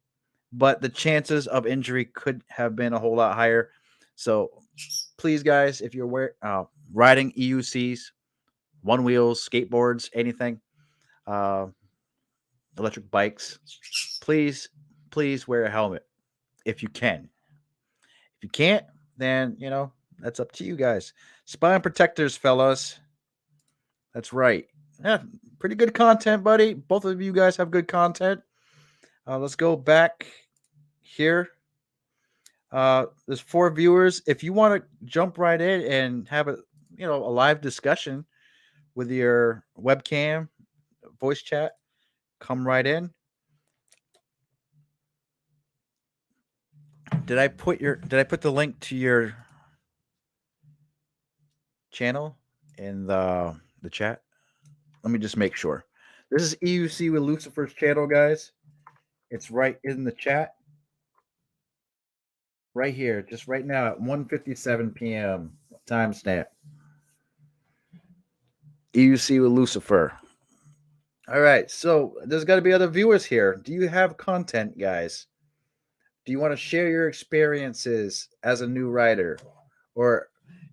but the chances of injury could have been a whole lot higher. So please, guys, if you're riding EUCs, one wheels, skateboards, anything, electric bikes, please wear a helmet if you can. If you can't, then, that's up to you guys. Spine protectors, fellas. That's right. Yeah, pretty good content, buddy. Both of you guys have good content. Let's go back here. There's 4 viewers. If you want to jump right in and have a live discussion with your webcam, voice chat, come right in. Did I put the link to your channel in the chat? Let me just make sure. This is EUC with Lucifer's channel, guys. It's right in the chat. Right here, just right now at 1:57 p.m. timestamp. EUC with Lucifer. All right, so there's got to be other viewers here. Do you have content, guys? Do you want to share your experiences as a new rider? Or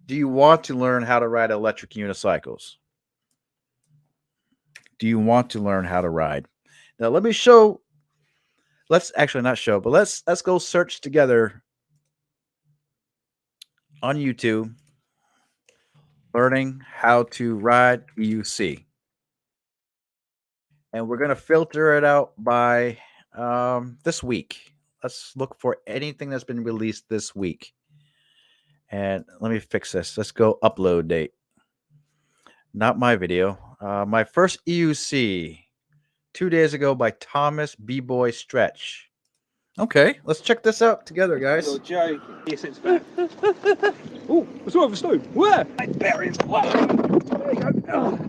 do you want to learn how to ride electric unicycles? Do you want to learn how to ride? Now, let me show. Let's actually not show, but let's go search together on YouTube, learning how to ride EUC. And we're going to filter it out by this week. Let's look for anything that's been released this week. And let me fix this. Let's go upload date. Not my video. My first EUC 2 days ago by Thomas B-Boy Stretch. Okay, let's check this out together, guys. You're joking. Yes, it's bad. Oh, what's wrong with the stone? Where? My bearings. There you go.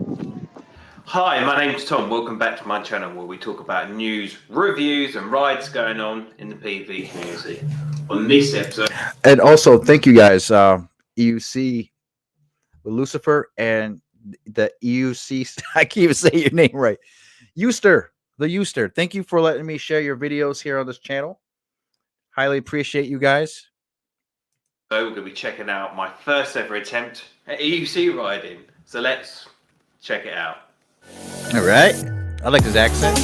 Hi, my name's Tom. Welcome back to my channel where we talk about news, reviews, and rides going on in the PEV community. On this episode, And also, thank you guys. EUC with Lucifer and the EUC. I can't even say your name right. Euster, the Euster. Thank you for letting me share your videos here on this channel. Highly appreciate you guys. we're going to be checking out my first ever attempt at EUC riding. So let's check it out. All right. I like his accent.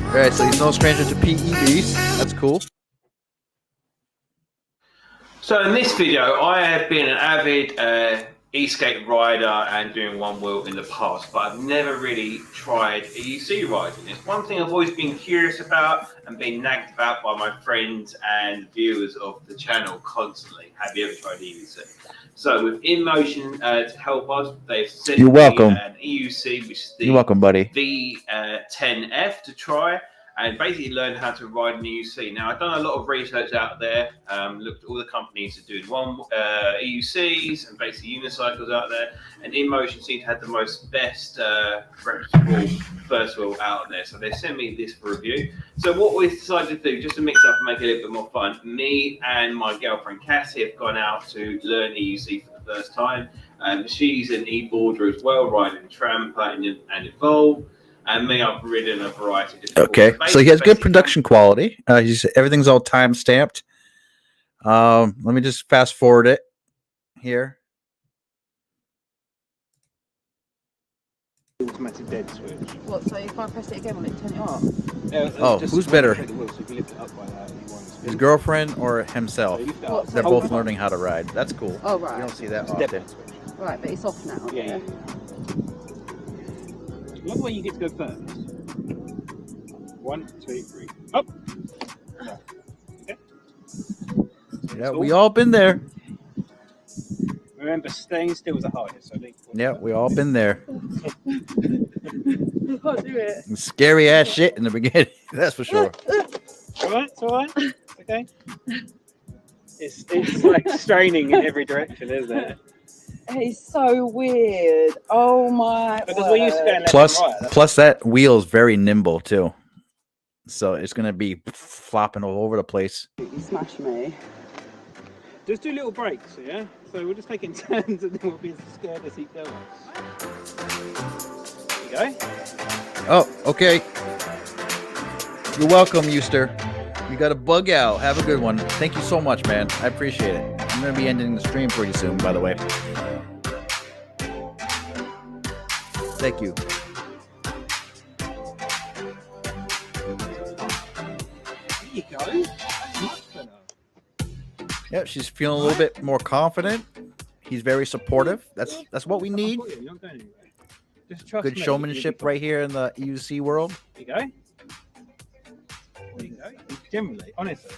All right, so he's no stranger to PEVs. That's cool. So in this video, I have been an avid e-skate rider and doing one wheel in the past, but I've never really tried EUC riding. It's one thing I've always been curious about and been nagged about by my friends and viewers of the channel constantly. Have you ever tried EUC? So with InMotion to help us, they've sent You're welcome. me an EUC, which is the You're welcome, buddy. V10F to try and basically learn how to ride an EUC. Now, I've done a lot of research out there, looked at all the companies that do EUCs and basically unicycles out there, and InMotion seemed to have the most best reputable first wheel out there. So they sent me this for review. So what we decided to do, just to mix up and make it a little bit more fun, me and my girlfriend Cassie have gone out to learn EUC for the first time. She's an e-boarder as well, riding Tramper and Evolve. And me, I've ridden a variety of different Okay, so he has good production quality. Everything's all time stamped. Let me just fast forward it here. Automatic dead switch. What, so if I press it again, will it turn it off? Oh, who's better? The wheel, so if you lift it up by that, you want His girlfriend or himself? So you lift it What, up. They're so- both learning how to ride. That's cool. Oh, You right. don't see that It's a dead often. switch. Right, but it's off now. Yeah. Love the way you get to go first. 1, 2, 3. Up. Yeah, we all been there. Remember, staying still is the hardest. So Yeah, we all been there. I can't do it. Scary ass shit in the beginning. That's for sure. All right, it's all right. Okay. It's like straining in every direction, isn't it? It's so weird. Oh my. Because we're used to going left Plus, and right. That's plus that wheel is very nimble too. So it's gonna be flopping all over the place. You smashed me. Just do little breaks, yeah? So we'll just take it in turns and then we'll be as scared as each other. There you go. Oh, okay. You're welcome, Euster. You got a bug out. Have a good one. Thank you so much, man. I appreciate it. I'm gonna be ending the stream pretty soon, by the way. Thank you. There you go. That's much better. Yeah, she's feeling a little bit more confident. He's very supportive. That's what we need. You're not going anywhere. Just trust Good me. showmanship right here in the EUC world. There you go. There you go. Generally, honestly.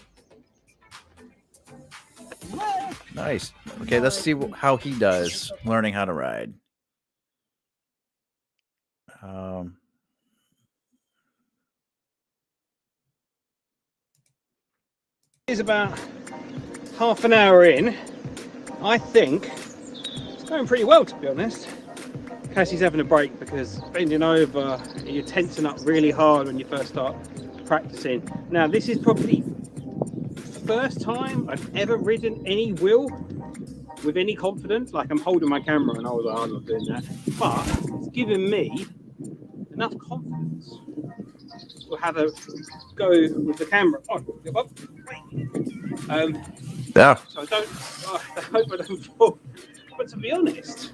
Nice. Okay, let's see how he does learning how to ride. It's about half an hour in. I think it's going pretty well, to be honest. Cassie's having a break because bending over, you're tensing up really hard when you first start practicing. Now, this is probably the first time I've ever ridden any wheel with any confidence. Like, I'm holding my camera and I was like, I'm not doing that. But it's given me enough confidence to have a go with the camera. Oh, Yeah. so I hope I don't fall. But to be honest,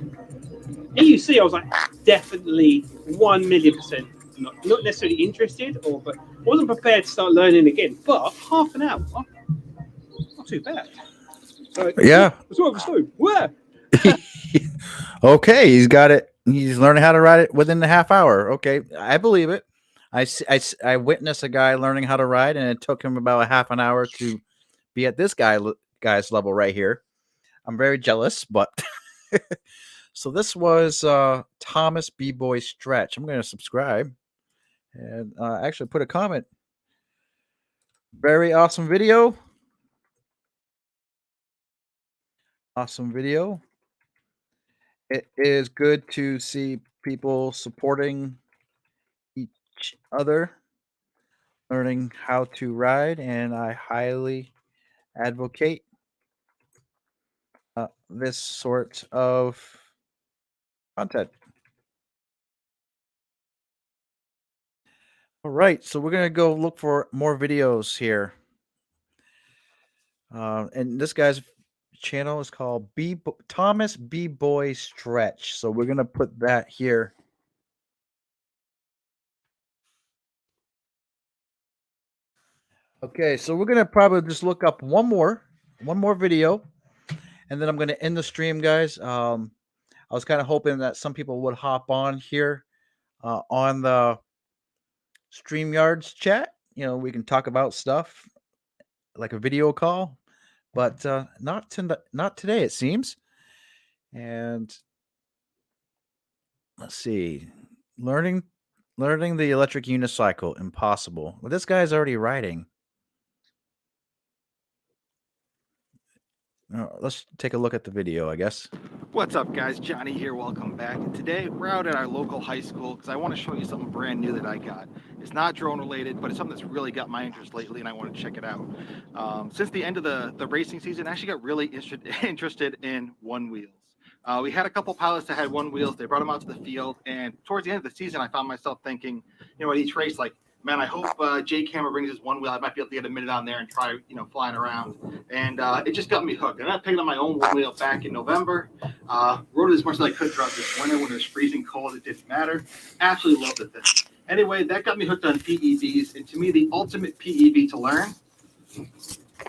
EUC, I was like definitely 1,000,000% not necessarily interested, but wasn't prepared to start learning again. But half an hour, not too bad. So, Yeah. Where? Okay, he's got it. He's learning how to ride it within the half hour. Okay, I believe it. I witnessed a guy learning how to ride, and it took him about a half an hour to be at this guy guy's level right here. I'm very jealous, but so this was Thomas B-Boy Stretch. I'm going to subscribe and actually put a comment. Very awesome video. Awesome video. It is good to see people supporting each other, learning how to ride, and I highly advocate this sort of content. All right, so we're gonna go look for more videos here. And this guy's channel is called Thomas B-Boy Stretch. So we're gonna put that here. Okay, so we're gonna probably just look up one more video, and then I'm gonna end the stream, guys. I was kind of hoping that some people would hop on here on the StreamYards chat. You know, we can talk about stuff like a video call, but not today, it seems. And let's see, learning the electric unicycle, impossible. Well, this guy's already riding. Let's take a look at the video, I guess. What's up, guys? Johnny here. Welcome back. Today we're out at our local high school because I want to show you something brand new that I got. It's not drone related, but it's something that's really got my interest lately, and I want to check it out. Since the end of the racing season, I actually got really interested in one wheels. We had a couple pilots that had one wheels. They brought them out to the field, and towards the end of the season, I found myself thinking, you know, at each race, like, man, I hope Jay Cameron brings his one wheel. I might be able to get a minute on there and try, you know, flying around. And it just got me hooked. And I picked up my own one wheel back in November. Rode it as much as I could throughout this winter when it was freezing cold. It didn't matter. Absolutely loved the thing. Anyway, that got me hooked on PEVs. And to me, the ultimate PEV to learn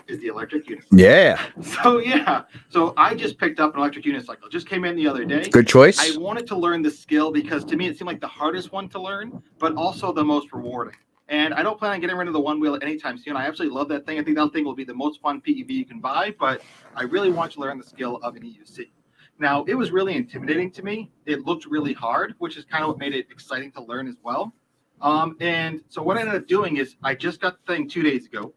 is the electric unicycle. Yeah. So I just picked up an electric unicycle. Just came in the other day. Good choice. I wanted to learn the skill because to me it seemed like the hardest one to learn, but also the most rewarding. And I don't plan on getting rid of the one wheel anytime soon. I absolutely love that thing. I think that thing will be the most fun PEV you can buy, but I really want to learn the skill of an EUC. Now, it was really intimidating to me. It looked really hard, which is kind of what made it exciting to learn as well. And so what I ended up doing is I just got the thing 2 days ago.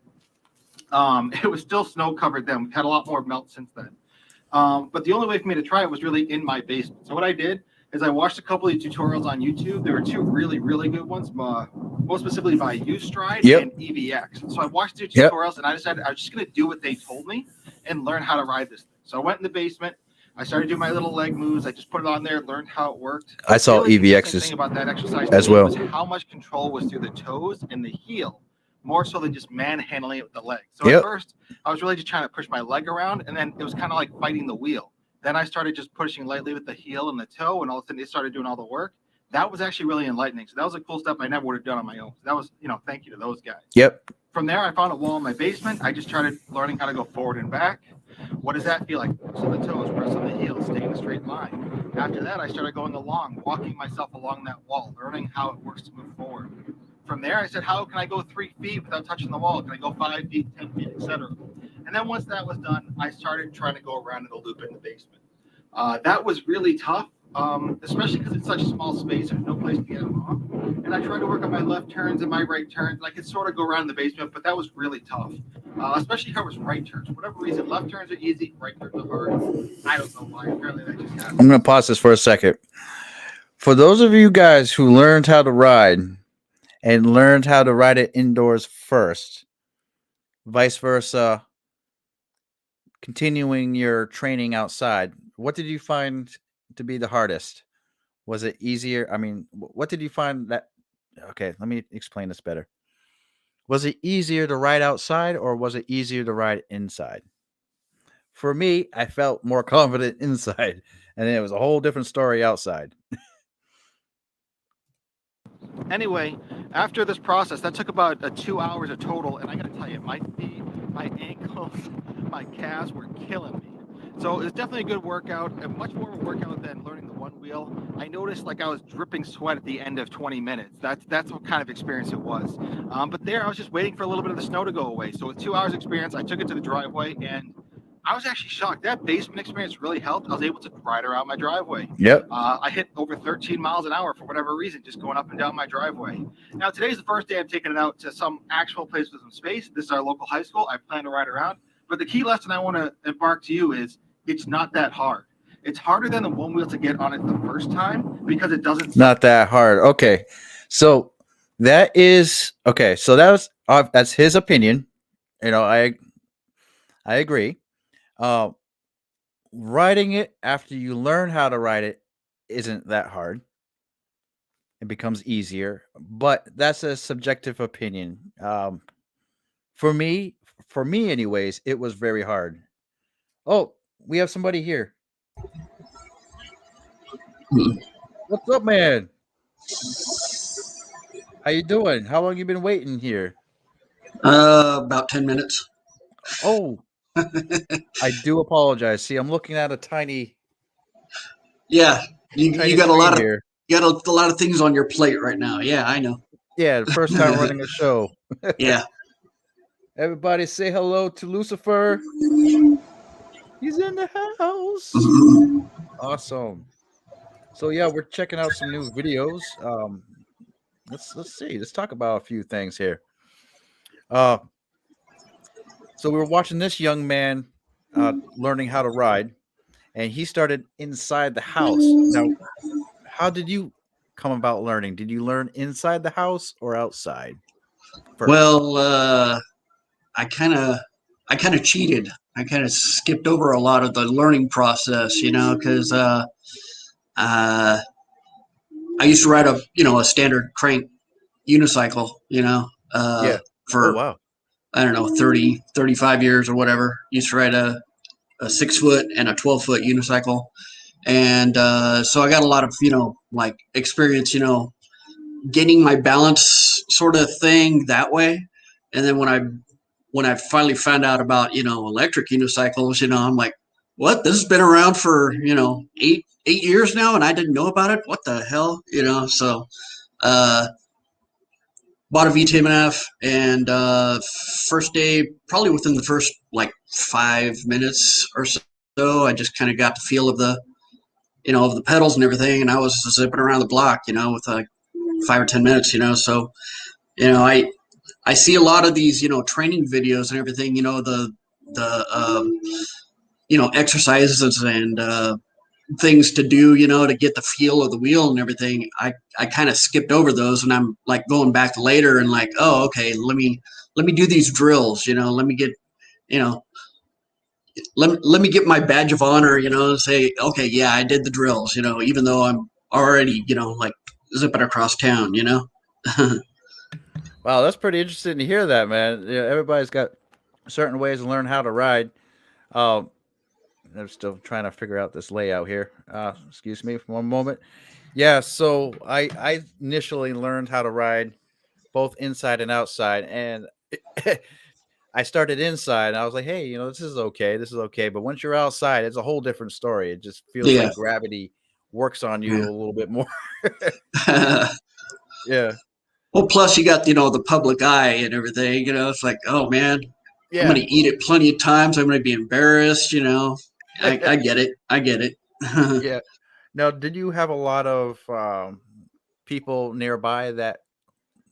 It was still snow covered then. We've had a lot more melt since then. But the only way for me to try it was really in my basement. So what I did is I watched a couple of tutorials on YouTube. There were two really, really good ones, most specifically by UStride and EVX. So I watched the tutorials and I decided I was just going to do what they told me and learn how to ride this thing. So I went in the basement. I started doing my little leg moves. I just put it on there, learned how it worked. I saw EVX's thing about that exercise as well. Was how much control was through the toes and the heel, more so than just manhandling it with the leg. So at first, I was really just trying to push my leg around, and then it was kind of like fighting the wheel. Then I started just pushing lightly with the heel and the toe, and all of a sudden it started doing all the work. That was actually really enlightening. So that was a cool step I never would have done on my own. So that was, you know, thank you to those guys. From there, I found a wall in my basement. I just started learning how to go forward and back. What does that feel like? Press on the toes, press on the heels, stay in a straight line. After that, I started going along, walking myself along that wall, learning how it works to move forward. From there, I said, how can I go 3 feet without touching the wall? Can I go 5 feet, 10 feet, etc.? And then once that was done, I started trying to go around in a loop in the basement. That was really tough, especially because it's such a small space. There's no place to get them off. And I tried to work on my left turns and my right turns. I could sort of go around the basement, but that was really tough, especially if I was right turns. For whatever reason, left turns are easy, right turns are hard. I don't know why. Apparently that just happened. I'm going to pause this for a second. For those of you guys who learned how to ride and learned how to ride it indoors first, vice versa, continuing your training outside, what did you find to be the hardest? Was it easier? I mean, what did you find that? Okay, let me explain this better. Was it easier to ride outside or was it easier to ride inside? For me, I felt more confident inside, and it was a whole different story outside. Anyway, after this process, that took about 2 hours a total, and I gotta tell you, my feet, my ankles, my calves were killing me. So it's definitely a good workout, and much more of a workout than learning the one wheel. I noticed like I was dripping sweat at the end of 20 minutes. That's what kind of experience it was. But there, I was just waiting for a little bit of the snow to go away. So with 2 hours experience, I took it to the driveway, and I was actually shocked. That basement experience really helped. I was able to ride around my driveway. Yep. I hit over 13 miles an hour for whatever reason, just going up and down my driveway. Now, today's the first day I'm taking it out to some actual place with some space. This is our local high school. I plan to ride around. But the key lesson I want to impart to you is it's not that hard. It's harder than the one wheel to get on it the first time because it doesn't. Not that hard. Okay. So that is okay. So that's his opinion. You know, I agree. Riding it after you learn how to ride it isn't that hard. It becomes easier, but that's a subjective opinion. For me, anyways, it was very hard. Oh, we have somebody here. What's up, man? How you doing? How long you been waiting here? About 10 minutes. Oh, I do apologize. See, I'm looking at a tiny. Yeah, you got a lot of here. you got a lot of things on your plate right now. Yeah, I know. Yeah, the first time running a show. Yeah. Everybody say hello to Lucifer. He's in the house. Awesome. So yeah, we're checking out some new videos. Let's see. Let's talk about a few things here. So we were watching this young man learning how to ride, and he started inside the house. Now, how did you come about learning? Did you learn inside the house or outside first? Well, I kind of cheated. I kind of skipped over a lot of the learning process, you know, because I used to ride a standard crank unicycle, you know, for oh, wow. I don't know 30, 35 years or whatever. Used to ride a 6 foot and a 12-foot unicycle, and so I got a lot of like experience, getting my balance sort of thing that way. And then when I finally found out about electric unicycles, I'm like, what? This has been around for 8 years now, and I didn't know about it. What the hell, So bought a VTMF, and first day, probably within the first like 5 minutes or so, I just kind of got the feel of the of the pedals and everything, and I was zipping around the block, with like 5 or 10 minutes, So I see a lot of these training videos and everything, the exercises and things to do, to get the feel of the wheel and everything. I kind of skipped over those, and I'm like going back later and like, oh, okay, let me do these drills, let me get, let me get my badge of honor, and say, okay, yeah, I did the drills, even though I'm already, like zipping across town, Wow, that's pretty interesting to hear that, man. Yeah, everybody's got certain ways to learn how to ride. I'm still trying to figure out this layout here. Excuse me for one moment. Yeah, so I initially learned how to ride both inside and outside, and I started inside, and I was like, hey, this is okay. This is okay. But once you're outside, it's a whole different story. It just feels like gravity works on you a little bit more. Yeah. Well, plus you got, the public eye and everything, it's like, oh man, Yeah. I'm going to eat it plenty of times. I'm going to be embarrassed, I get it. I get it. Yeah. Now, did you have a lot of people nearby that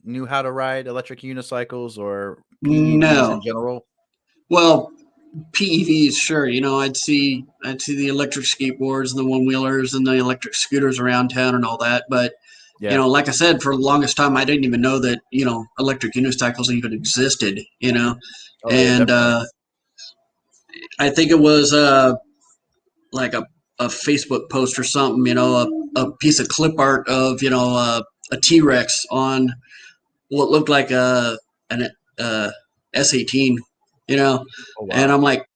knew how to ride electric unicycles or PEVs in general? Well, PEVs, sure. I'd see the electric skateboards and the one wheelers and the electric scooters around town and all that. But like I said, for the longest time, I didn't even know that electric unicycles even existed. And I think it was like a Facebook post or something. A piece of clip art of a T-Rex on what looked like an S18. Oh, wow. And I'm like,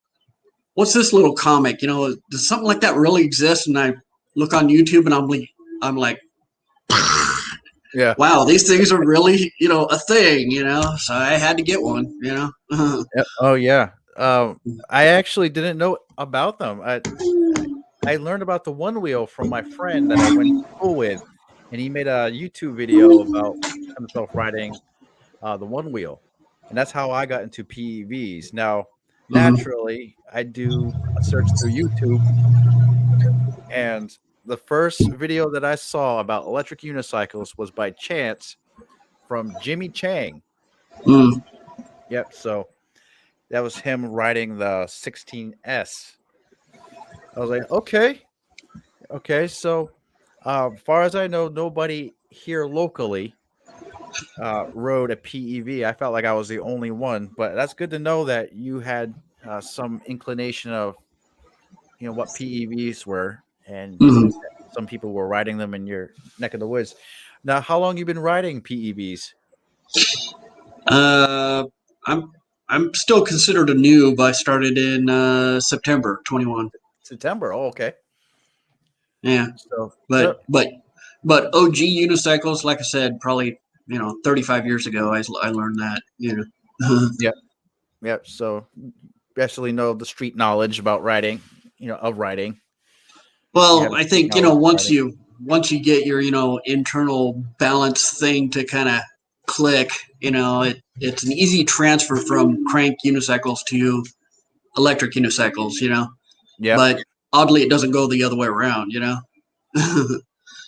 what's this little comic? Does something like that really exist? And I look on YouTube, and I'm like, yeah, wow, these things are really, a thing, So I had to get one, Oh yeah. I actually didn't know about them. I learned about the one wheel from my friend that I went to school with, and he made a YouTube video about himself riding the one wheel, and that's how I got into PEVs. Now, naturally, I do a search through YouTube, and the first video that I saw about electric unicycles was by chance from Jimmy Chang. Mm. Yep. So that was him riding the 16S. I was like, okay. So, far as I know, nobody here locally rode a PEV. I felt like I was the only one, but that's good to know that you had some inclination of what PEVs were, and Mhm. some people were riding them in your neck of the woods. Now, how long you been riding PEVs? Uh, I'm I'm still considered a noob. I started in September 21. September. Oh, okay. Yeah, So, but OG unicycles, like I said, probably 35 years ago, I learned that. yeah. So, basically, know the street knowledge about riding. Of riding. You have Well, the I street think knowledge of once you get your internal balance thing to kind of click, it's an easy transfer from crank unicycles to electric unicycles. Yeah. But oddly, it doesn't go the other way around.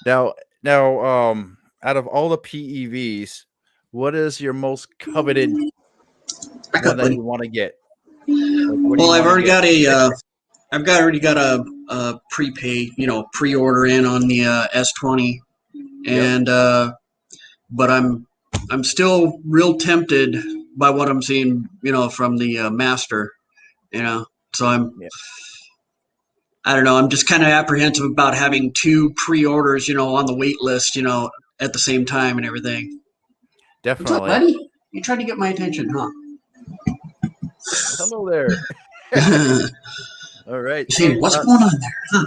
Now, out of all the PEVs, what is your most coveted one that you want to get? Like, what do you Well, want to get? Already got a prepay, pre-order in on the S20, and but I'm still real tempted by what I'm seeing, from the Master, So I don't know. I'm just kind of apprehensive about having two pre-orders, on the wait list, at the same time and everything. What's up, Definitely. buddy? You trying to get my attention, huh? Hello there. All right. See, what's going on there, huh?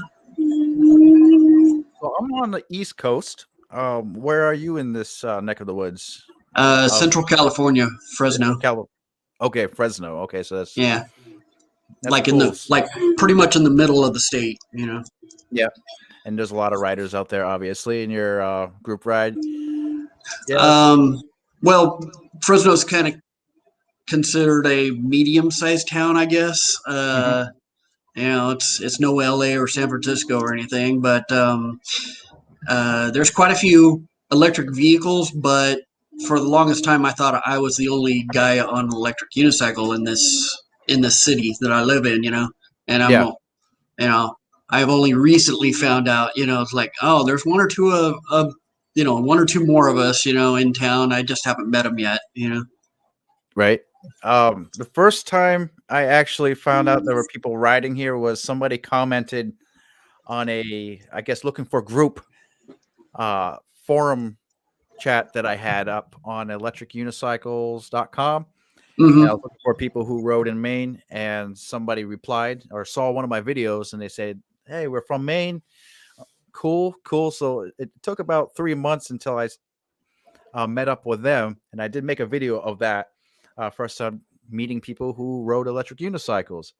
So I'm on the East Coast. Where are you in this neck of the woods? Central California, Fresno. Okay, Fresno. Okay, so that's like cool. like pretty much in the middle of the state, Yeah, and there's a lot of riders out there, obviously, in your group ride. Yeah. Well, Fresno's kind of considered a medium-sized town, I guess. It's no LA or San Francisco or anything, but there's quite a few electric vehicles. But for the longest time, I thought I was the only guy on an electric unicycle in this city that I live in, and I've only recently found out, it's like, oh, there's one or two one or two more of us, in town. I just haven't met them yet, Right. The first time I actually found out there were people riding here was somebody commented on I guess looking for group forum chat that I had up on electricunicycles.com. Mm-hmm. And I was looking for people who rode in Maine, and somebody replied or saw one of my videos and they said, "Hey, we're from Maine." Cool. So it took about 3 months until I met up with them, and I did make a video of that. First time meeting people who rode electric unicycles.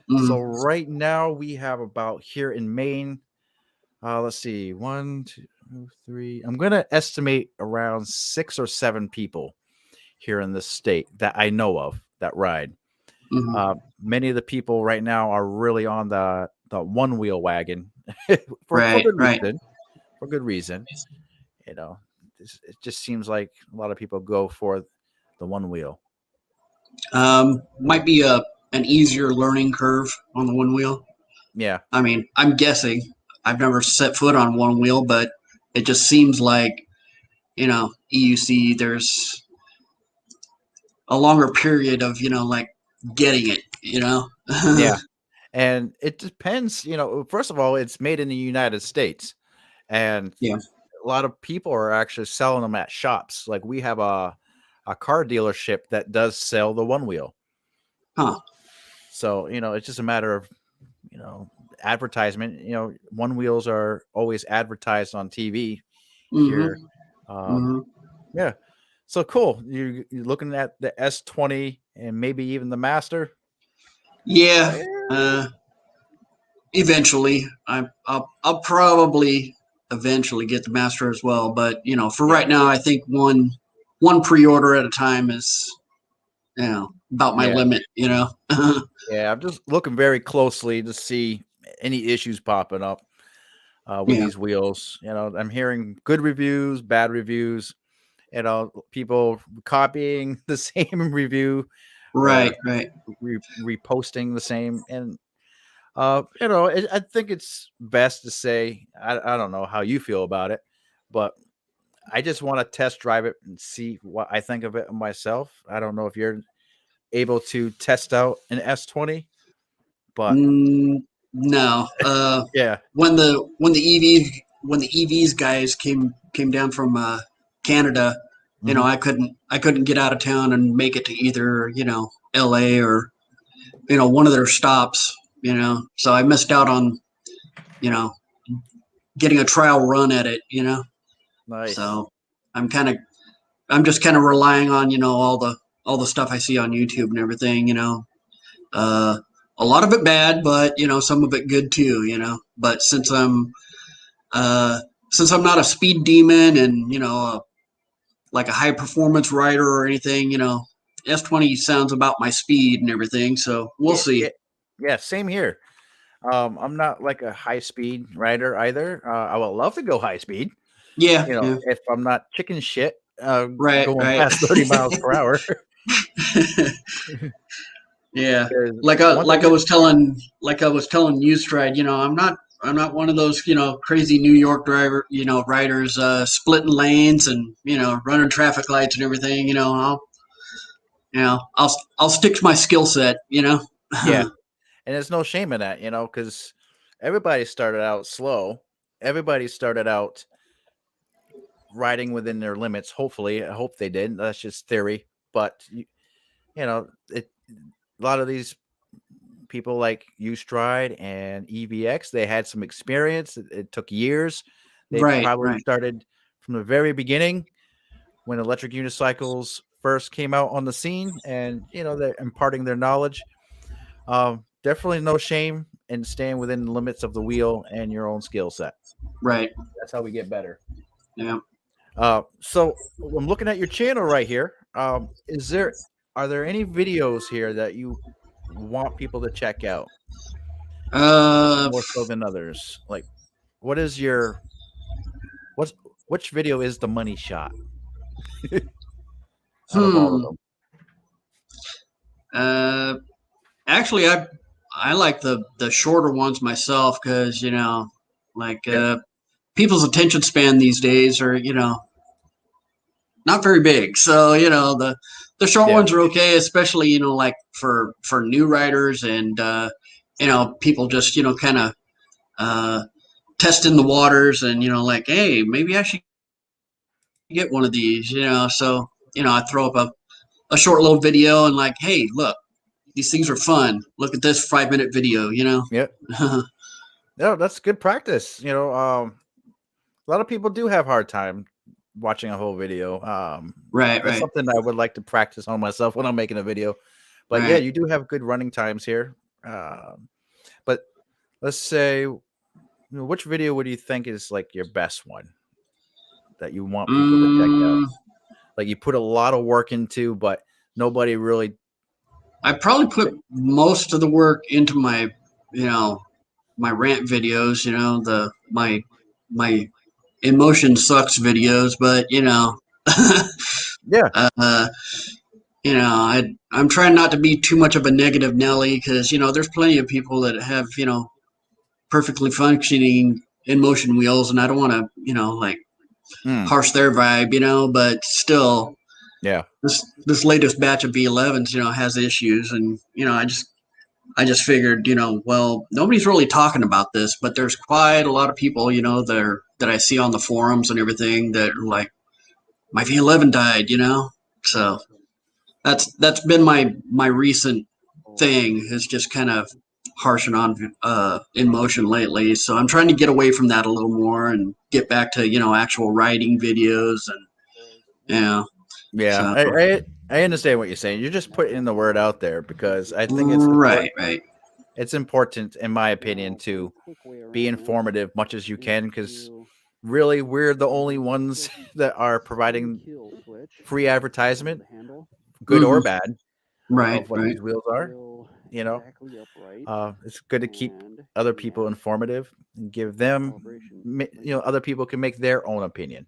Mm-hmm. So right now we have about here in Maine, let's see, 1, 2, 3. I'm going to estimate around 6 or 7 people here in this state that I know of that ride. Mm-hmm. Many of the people right now are really on the one wheel wagon for good reason. It just seems like a lot of people go for the one wheel. Might be an easier learning curve on the one wheel. Yeah. I mean, I'm guessing. I've never set foot on one wheel, but it just seems like, EUC, there's a longer period of, like getting it, Yeah. And it depends, first of all, it's made in the United States. And yeah, a lot of people are actually selling them at shops. Like we have a car dealership that does sell the one wheel. Huh. So, it's just a matter of, advertisement. One wheels are always advertised on TV here. Yeah. So cool. You're looking at the S20 and maybe even the Master. Yeah. Eventually, I'll probably eventually get the Master as well. But right now, I think one pre-order at a time is about my Yeah. limit, you know. Yeah, I'm just looking very closely to see any issues popping up with Yeah. these wheels. You know, I'm hearing good reviews, bad reviews. You know, people copying the same review or Right. reposting the same. And you know, I think it's best to say I don't know how you feel about it, but I just want to test drive it and see what I think of it myself. I don't know if you're able to test out an S20, but No. yeah. When the EVs guys came down from Canada, you know, Mhm. I couldn't get out of town and make it to either, you know, LA or, you know, one of their stops, you know. So I missed out on, you know, getting a trial run at it, you know. Nice. So I'm kind of I'm just kind of relying on, you know, all the stuff I see on YouTube and everything, you know. Uh, a lot of it bad, but you know, some of it good too, you know. But uh, since I'm not a speed demon and you know, like a high performance rider or anything, you know, S20 sounds about my speed and everything. So we'll Yeah, see. yeah, yeah, same here. I'm not like a high speed rider either. I would love to go high speed, Yeah, you know, yeah, if I'm not chicken shit going right. past 30 miles per hour. Yeah, 'Cause one thing like I was telling you, Stride. You know, I'm not one of those you know crazy New York driver you know riders splitting lanes and you know running traffic lights and everything. I'll stick to my skill set. You know. yeah, and there's no shame in that, you know, because everybody started out slow. Everybody started out riding within their limits. Hopefully, I hope they did. That's just theory, but you know, a lot of these people like Stride and EVX, they had some experience. It took years. They probably Right. started from the very beginning when electric unicycles first came out on the scene, and you know they're imparting their knowledge. Definitely no shame in staying within the limits of the wheel and your own skill set. Right. That's how we get better. Yeah. So I'm looking at your channel right here. Are there any videos here that you want people to check out Uh. more so than others? Like, what is your what's which video is the money shot out of all of Hmm. them? Uh. Actually, I like the shorter ones myself because you know, like Yeah, people's attention span these days are you know not very big. So you know the short yeah, ones are okay, especially you know like for new writers and you know people just you know kind of uh, testing the waters and you know like hey maybe I should get one of these you know so you know I throw up a short little video and like hey look these things are fun look at this 5 minute video you know. yeah. No, that's good practice. You know, a lot of people do have hard time watching a whole video. That's Right something I would like to practice on myself when I'm making a video. But yeah, right you do have good running times here. But let's say, you know, which video would you think is like your best one that you want people to check out? mm, Like you put a lot of work into, but nobody really. I probably put most of the work into my you know my rant videos you know my emotion sucks videos but you know Yeah, uh, you know I'm trying not to be too much of a negative Nelly because you know there's plenty of people that have you know perfectly functioning in motion wheels and I don't want to you know like mm, harsh their vibe you know but still yeah, this latest batch of V11s you know has issues and you know I just figured you know well nobody's really talking about this but there's quite a lot of people you know that I see on the forums and everything that are like my V11 died you know so that's been my recent thing is just kind of harshing on in motion lately. So I'm trying to get away from that a little more and get back to you know actual writing videos and you know yeah. so I understand what you're saying. You're just putting the word out there because I think it's important. right It's important, in my opinion, to be informative much as you can because really we're the only ones that are providing free advertisement, good or hmm bad. Right, of what right. these wheels are. Wheel You know, exactly upright it's good to keep and other we people have informative and give them, calibration other people can make their own opinion.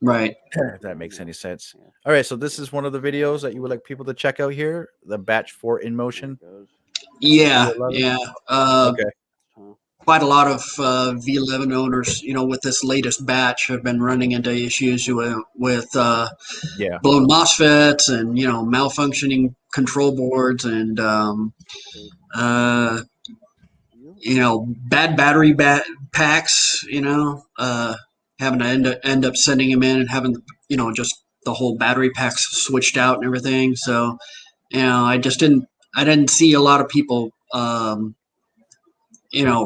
Right. If that makes any sense. All right, so this is one of the videos that you would like people to check out here, the batch 4 in motion. Yeah, V11? yeah. Okay. Quite a lot of V11 owners, with this latest batch have been running into issues with Yeah. blown MOSFETs and, malfunctioning control boards and, bad battery packs, having to end up sending them in and having, just the whole battery packs switched out and everything. So, I didn't see a lot of people,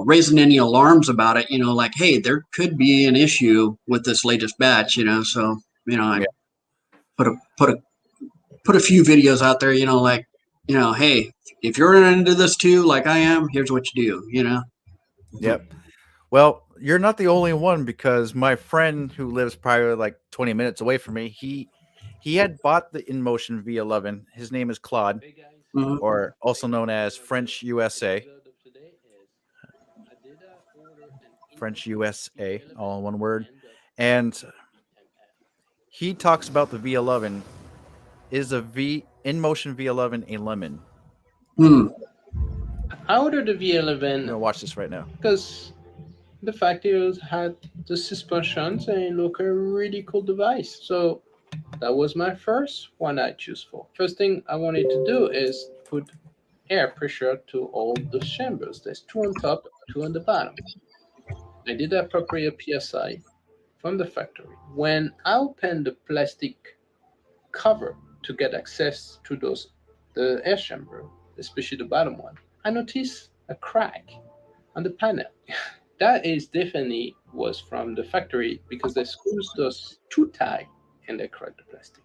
raising any alarms about it, like, hey, there could be an issue with this latest batch, so, I put a few videos out there, like, hey, if you're into this too, like I am, here's what you do, Yep. Well, you're not the only one, because my friend who lives probably like 20 minutes away from me, he had bought the InMotion V11. His name is Claude, Mhm. or also known as French USA. French USA, all in one word. And he talks about the V11. Is a InMotion V11 a lemon? I ordered the V11. I'm gonna watch this right now. Because the fact is had the suspensions and it looked a really cool device. So that was my first one I choose for. First thing I wanted to do is put air pressure to all the chambers. There's 2 on top, 2 on the bottom. I did appropriate PSI from the factory. When I opened the plastic cover to get access to the air chamber, especially the bottom one, I noticed a crack on the panel. That is definitely was from the factory because they screwed those too tight and they cracked the plastic.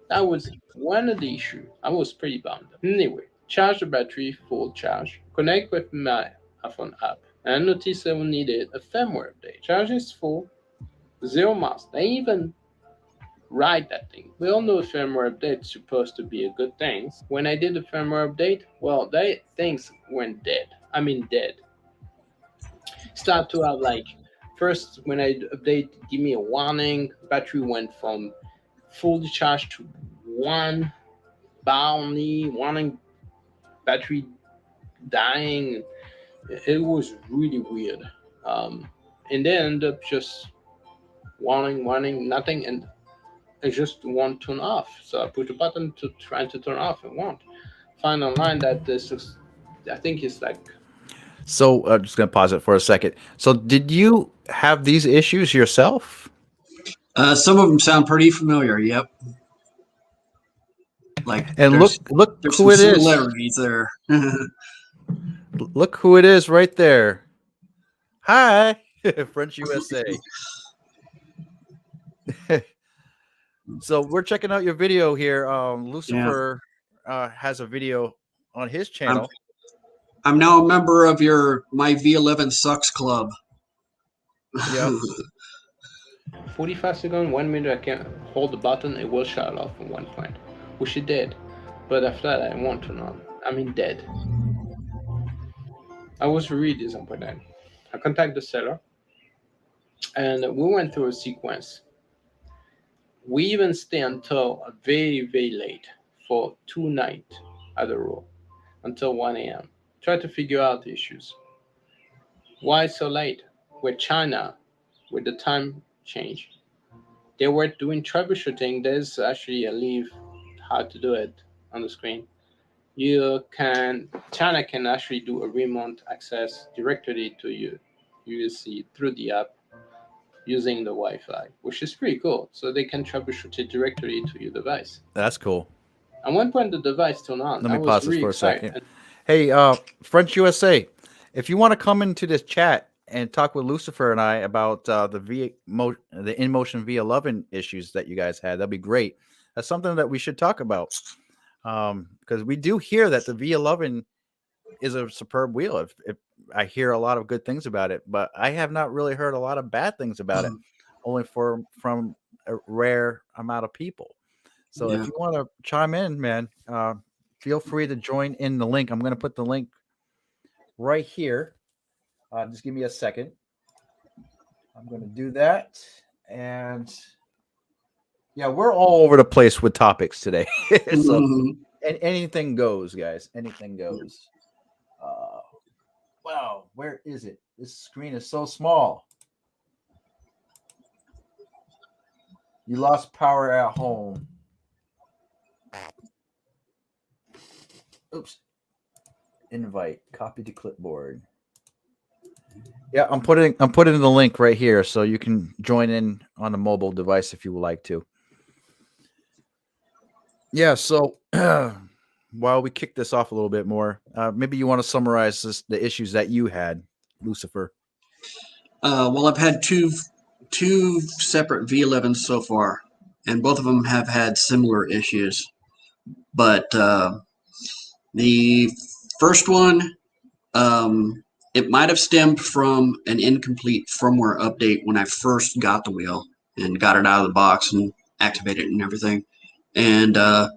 That was one of the issues. I was pretty bummed. Anyway, charge the battery full charge, connect with my iPhone app, and I noticed I needed a firmware update. Charge is full, 0 miles. They even write that thing. We all know a firmware update is supposed to be a good thing. When I did the firmware update, well, things went dead. I mean dead. Start to have like, first when I update, give me a warning. Battery went from fully charged to 1 bar only, warning battery dying. It was really weird. And then ended up just warning, nothing, and it just won't turn off. So I push the button to try to turn off, it won't. Find online that this is, I think it's like. So I'm just gonna pause it for a second. So did you have these issues yourself? Some of them sound pretty familiar. Yep. Like, and there's look some who it is. similarities there. Look who it is right there. Hi, French USA. So we're checking out your video here. Lucifer has a video on his channel. I'm now a member of My V11 Sucks Club. Yeah. 45 seconds, 1 minute, I can hold the button, it will shut off at one point, which it did. But after that, I won't turn on. I mean, dead. I was really disappointed. I contacted the seller, and we went through a sequence. We even stay until very, very late for 2 nights at a row, until 1 a.m. Try to figure out the issues. Why so late? With China, with the time change, they were doing troubleshooting. There's actually a leave how to do it on the screen. China can actually do a remote access directly to you EUC through the app using the Wi-Fi, which is pretty cool. So they can troubleshoot it directly to your device. That's cool. At one point, the device turned on. Let me pause this for a second. Excited. Hey, French USA, if you want to come into this chat and talk with Lucifer and I about the InMotion V11 issues that you guys had, that'd be great. That's something that we should talk about, because we do hear that the V11 is a superb wheel. If I hear a lot of good things about it, but I have not really heard a lot of bad things about it, only from a rare amount of people. So if you want to chime in, man, feel free to join in the link. I'm going to put the link right here. Just give me a second. I'm going to do that. And yeah, we're all over the place with topics today. So anything goes, guys. Anything goes. Wow, where is it? This screen is so small. You lost power at home. Oops. Invite. Copy to clipboard. Yeah, I'm putting the link right here so you can join in on a mobile device if you would like to. Yeah, so while we kick this off a little bit more, maybe you want to summarize the issues that you had, Lucifer. Well, I've had two separate V11s so far, and both of them have had similar issues. But the first one, it might have stemmed from an incomplete firmware update when I first got the wheel and got it out of the box and activated it and everything. And I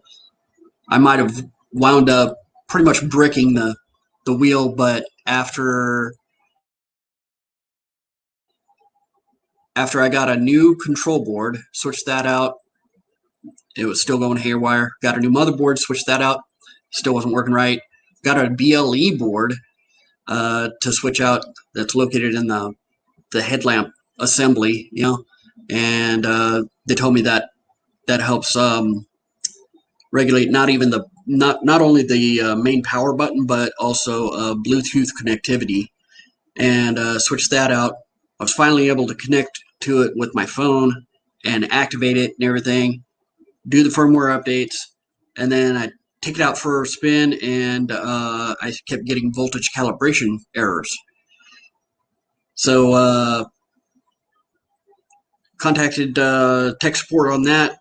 might have wound up pretty much bricking the wheel, but after I got a new control board, switched that out, it was still going haywire. Got a new motherboard, switched that out, still wasn't working right. Got a BLE board to switch out that's located in the headlamp assembly, and they told me that helps regulate not only the main power button but also Bluetooth connectivity, and switched that out. I was finally able to connect to it with my phone and activate it and everything, do the firmware updates, and then I take it out for a spin, and I kept getting voltage calibration errors. So contacted tech support on that.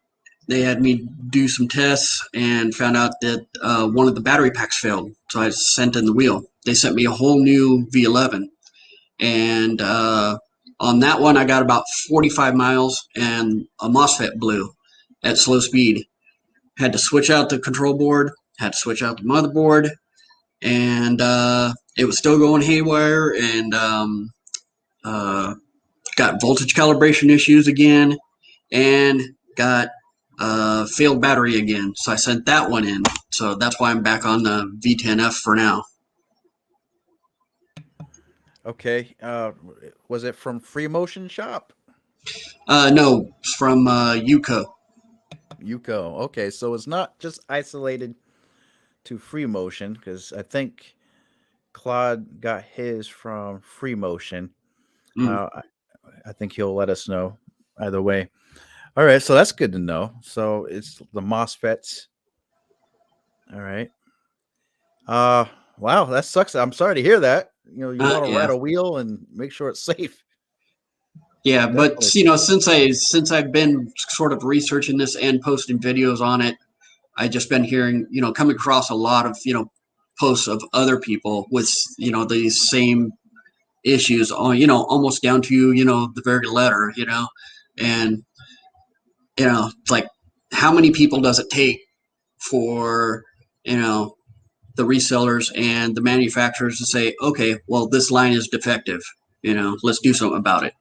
They had me do some tests and found out that one of the battery packs failed. So I sent in the wheel. They sent me a whole new V11. And on that one, I got about 45 miles and a MOSFET blew at slow speed. Had to switch out the control board, had to switch out the motherboard, and it was still going haywire, and got voltage calibration issues again, and got failed battery again. So I sent that one in. So that's why I'm back on the V10F for now. Okay. Was it from Free Motion Shop? No, it's from UCO. UCO. Okay, so it's not just isolated to Free Motion, because I think Claude got his from Free Motion. I think he'll let us know either way. All right, so that's good to know. So it's the MOSFETs. All right. Wow, that sucks. I'm sorry to hear that. You want to ride a wheel and make sure it's safe. Yeah, but since I've been sort of researching this and posting videos on it, I just been hearing, coming across a lot of, posts of other people with, these same issues on, almost down to, the very letter, and, it's like, how many people does it take for, the resellers and the manufacturers to say, okay, well, this line is defective, let's do something about it,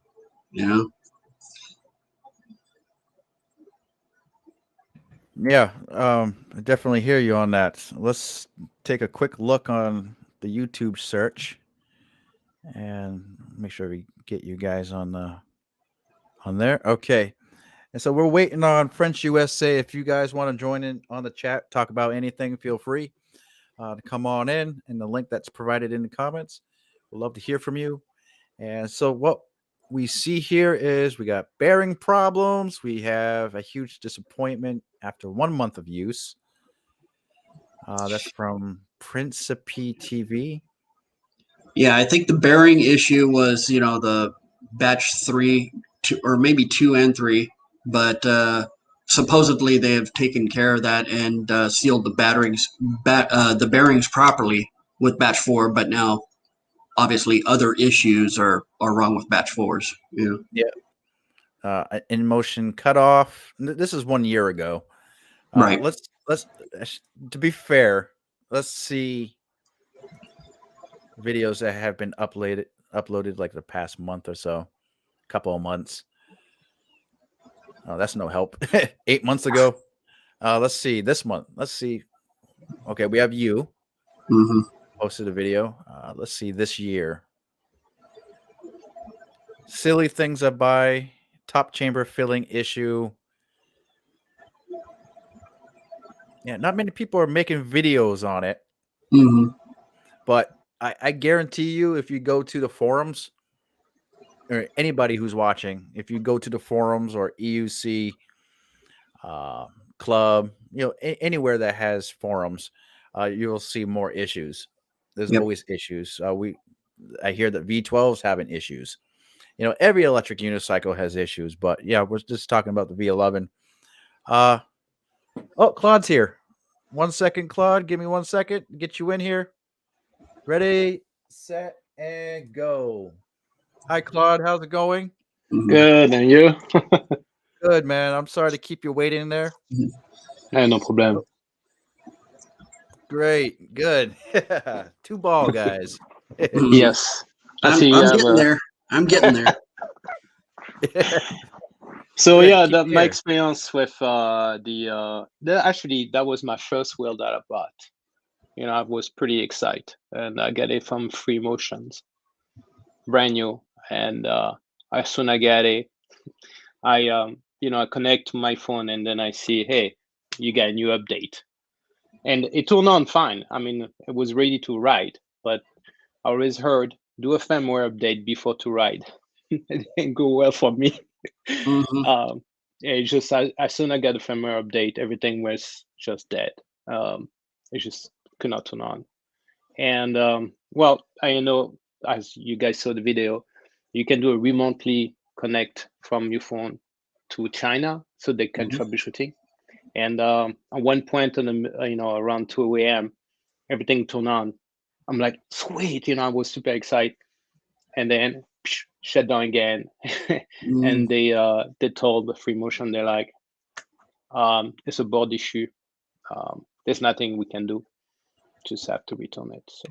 Yeah, I definitely hear you on that. Let's take a quick look on the YouTube search and make sure we get you guys on there. Okay. And so we're waiting on French USA. If you guys want to join in on the chat, talk about anything, feel free to come on in the link that's provided in the comments. We'd love to hear from you. And so what we see here is we got bearing problems. We have a huge disappointment after 1 month of use. That's from Principe TV. Yeah, I think the bearing issue was, the batch 3, or maybe 2 and 3, but supposedly they have taken care of that and sealed the bearings properly with batch 4, but now obviously other issues are wrong with batch 4s. Yeah. In motion cutoff. This is 1 year ago. Right. Let's let's to be fair, let's see videos that have been uploaded like the past month or so, couple of months. Oh, that's no help. 8 months ago. Let's see this month. Let's see. Okay, we have you posted a video. Let's see this year. Silly things I buy. Top chamber filling issue. Yeah, not many people are making videos on it. But I guarantee you, if you go to the forums, or anybody who's watching, if you go to the forums or EUC club, anywhere that has forums, you'll see more issues. There's always issues. I hear that V12's having issues. Every electric unicycle has issues, but yeah, we're just talking about the V11. Oh, Claude's here. 1 second, Claude. Give me 1 second. Get you in here. Ready, set, and go. Hi, Claude. How's it going? Good, and you? Good, man. I'm sorry to keep you waiting there. No problem. Great. Good. 2 ball guys. Yes. I'm getting there. I'm getting there. So Good, yeah, keep my here. experience with actually that was my first wheel that I bought. I was pretty excited, and I get it from Free Motions, brand new. And as soon as I get it, I connect to my phone, and then I see, hey, you got a new update, and it turned on fine. I mean, it was ready to ride, but I always heard do a firmware update before to ride. It didn't go well for me. It's just as soon as I got the firmware update, everything was just dead. It just could not turn on. And well, I know, as you guys saw the video, you can do a remotely connect from your phone to China, so they can troubleshooting. And at one point on the around 2 a.m., everything turned on. I'm like, sweet, I was super excited, and then shut down again. And they told the Free Motion, they're like, it's a board issue. There's nothing we can do. Just have to return it. So.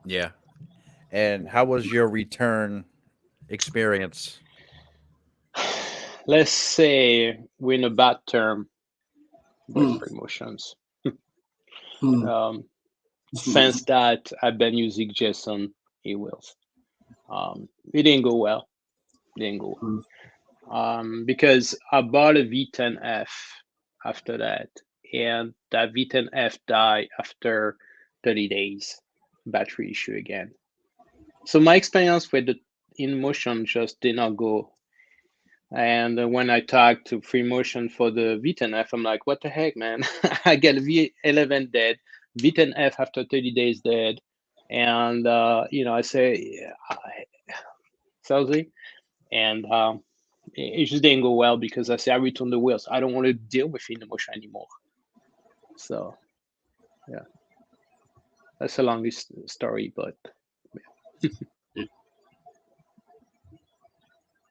Yeah. And how was your return experience? Let's say we're in a bad term with Free Motions. Since that, I've been using just on e-wheels. It didn't go well. Because I bought a V10F after that, and that V10F died after 30 days. Battery issue again. So my experience with the InMotion just did not go. And when I talked to Free Motion for the V10F, I'm like, what the heck, man? I get a V11 dead, V10F after 30 days dead. And, I say, sorry. And it just didn't go well, because I say I returned the wheels. I don't want to deal with InMotion anymore. So, yeah. That's a long story, but yeah.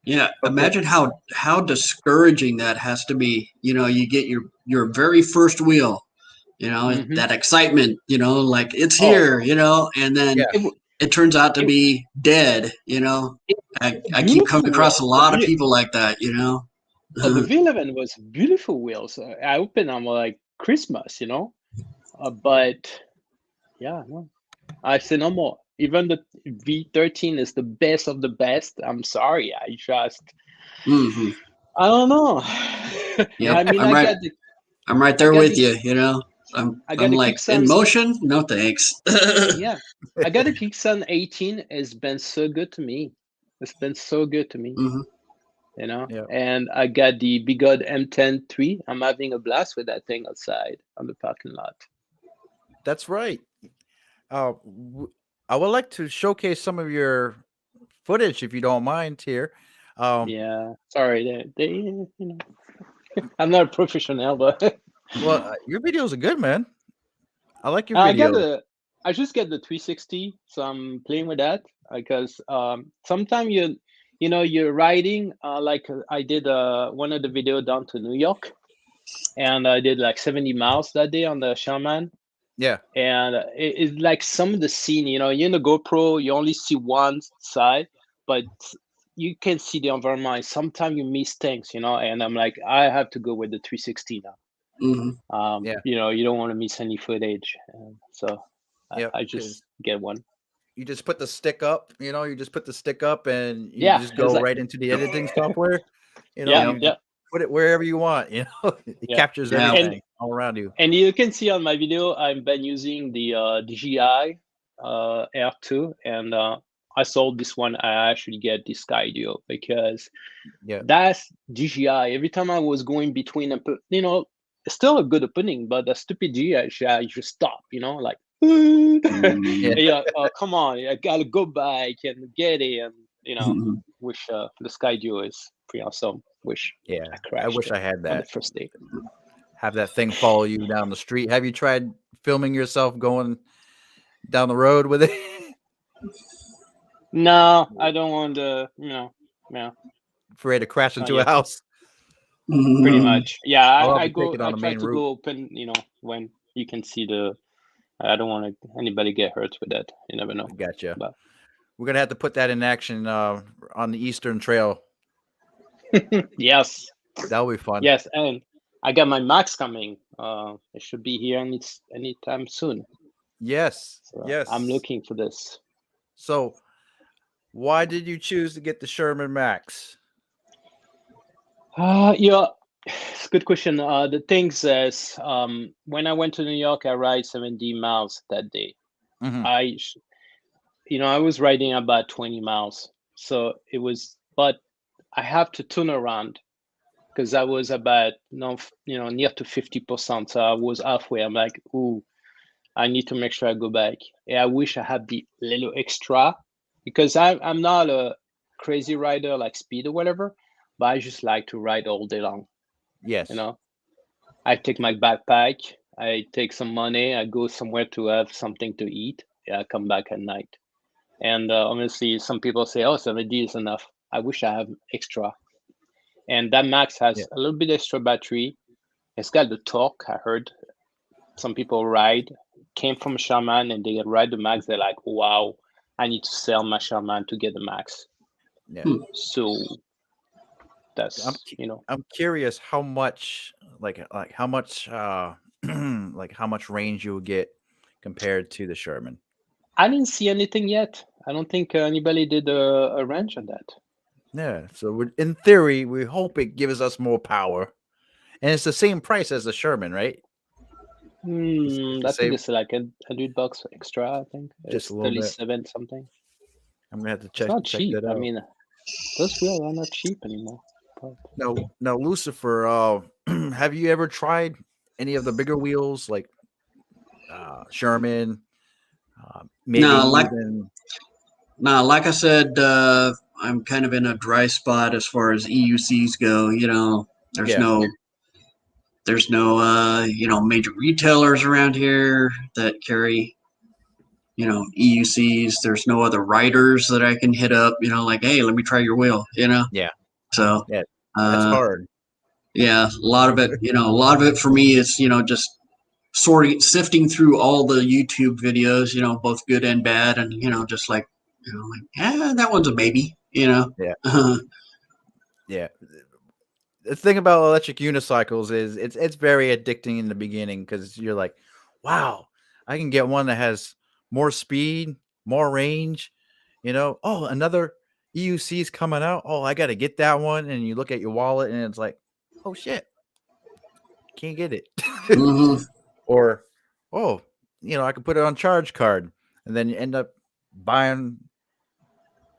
Yeah, imagine how discouraging that has to be. You get your very first wheel, that excitement, like it's here, and then it turns out to be dead. I keep coming across a lot of people like that. Oh, the V11 was beautiful wheels. I opened them like Christmas, but yeah, no. I say no more. Even the V13 is the best of the best. I'm sorry. I just, I don't know. Yep, I mean, I'm right there with you. I'm like, in motion? No thanks. Yeah, I got a Kickstone 18. It's been so good to me. It's been so good to me. And I got the Bigod M10 3. I'm having a blast with that thing outside on the parking lot. That's right. I would like to showcase some of your footage, if you don't mind, here. Yeah, sorry, I'm not a professional, but well, your videos are good, man. I like your videos. I just get the 360, so I'm playing with that, because sometimes you're riding, like I did one of the video down to New York, and I did like 70 miles that day on the Sherman. Yeah. And it's like some of the scene, you know, you're in the GoPro, you only see one side, but you can see the environment. Sometimes you miss things, you know, and I'm like, I have to go with the 360 now. Mm-hmm. Yeah. You know, you don't want to miss any footage. So Yep, I just get one. You just put the stick up, you know, you just put the stick up and you Yeah, just go exactly. right into the editing software. You know, Yeah, you yeah. put it wherever you want, you know, it Yeah. captures Yeah. everything all around you. And you can see on my video, I've been using the DJI R2, and I sold this one. I actually get this Skydio because that's DJI. Every time I was going between, you know, it's still a good opening, but the stupid DJI just stop, you know, like, yeah, come on, I gotta go back and get it, and you know, wish the Skydio is pretty awesome. Wish I crashed. I wish I had that on the first day. Have that thing follow you down the street. Have you tried filming yourself going down the road with it? No, I don't want to, you know, yeah. Afraid to crash Not into a yet. house. Pretty much. Yeah, I'll I have to take go. it on I the try main to route. go open, you know, when you can see the. I don't want anybody get hurt with that. You never know. Gotcha. But we're gonna have to put that in action on the Eastern Trail. yes, that'll be fun. Yes, and I got my Max coming. It should be here anytime soon. Yes. So Yes. I'm looking for this. So, why did you choose to get the Sherman Max? Yeah, it's a good question. The things is, when I went to New York, I ride 70 miles that day. Mhm. I was riding about 20 miles. So it was, but I have to turn around because I was about, near to 50%. So I was halfway. I'm like, ooh, I need to make sure I go back. Yeah, I wish I had the little extra because I'm not a crazy rider like speed or whatever, but I just like to ride all day long. Yes. You know, I take my backpack, I take some money, I go somewhere to have something to eat. Yeah, I come back at night. And honestly, some people say, oh, 70 is enough. I wish I have extra. And that Max has a little bit extra battery. It's got the torque, I heard. Some people came from Sherman and they ride the Max. They're like, wow, I need to sell my Sherman to get the Max. Yeah. So that's, I'm curious how much how much like how much range you would get compared to the Sherman. I didn't see anything yet. I don't think anybody did a range on that. Yeah. So in theory, we hope it gives us more power. And it's the same price as the Sherman, right? I think it's like $100 extra. I think Just it's a little bit. 37 something. I'm gonna have to It's check. not check cheap. that out. I mean, those wheels are not cheap anymore. But... Now, Lucifer, have you ever tried any of the bigger wheels like Sherman? Maybe like I said, I'm kind of in a dry spot as far as EUCs go. You know, there's no major retailers around here that carry EUCs. There's no other riders that I can hit up, like, hey, let me try your wheel, Yeah. So yeah, that's hard. Yeah, a lot of it for me is, just sifting through all the YouTube videos, both good and bad, and just like, that one's a maybe, Yeah. Yeah. The thing about electric unicycles is it's very addicting in the beginning because you're like, wow, I can get one that has more speed, more range. Oh, another EUC is coming out. Oh, I got to get that one. And you look at your wallet and it's like, oh shit, can't get it. Mm-hmm. Or, oh, I can put it on charge card, and then you end up buying,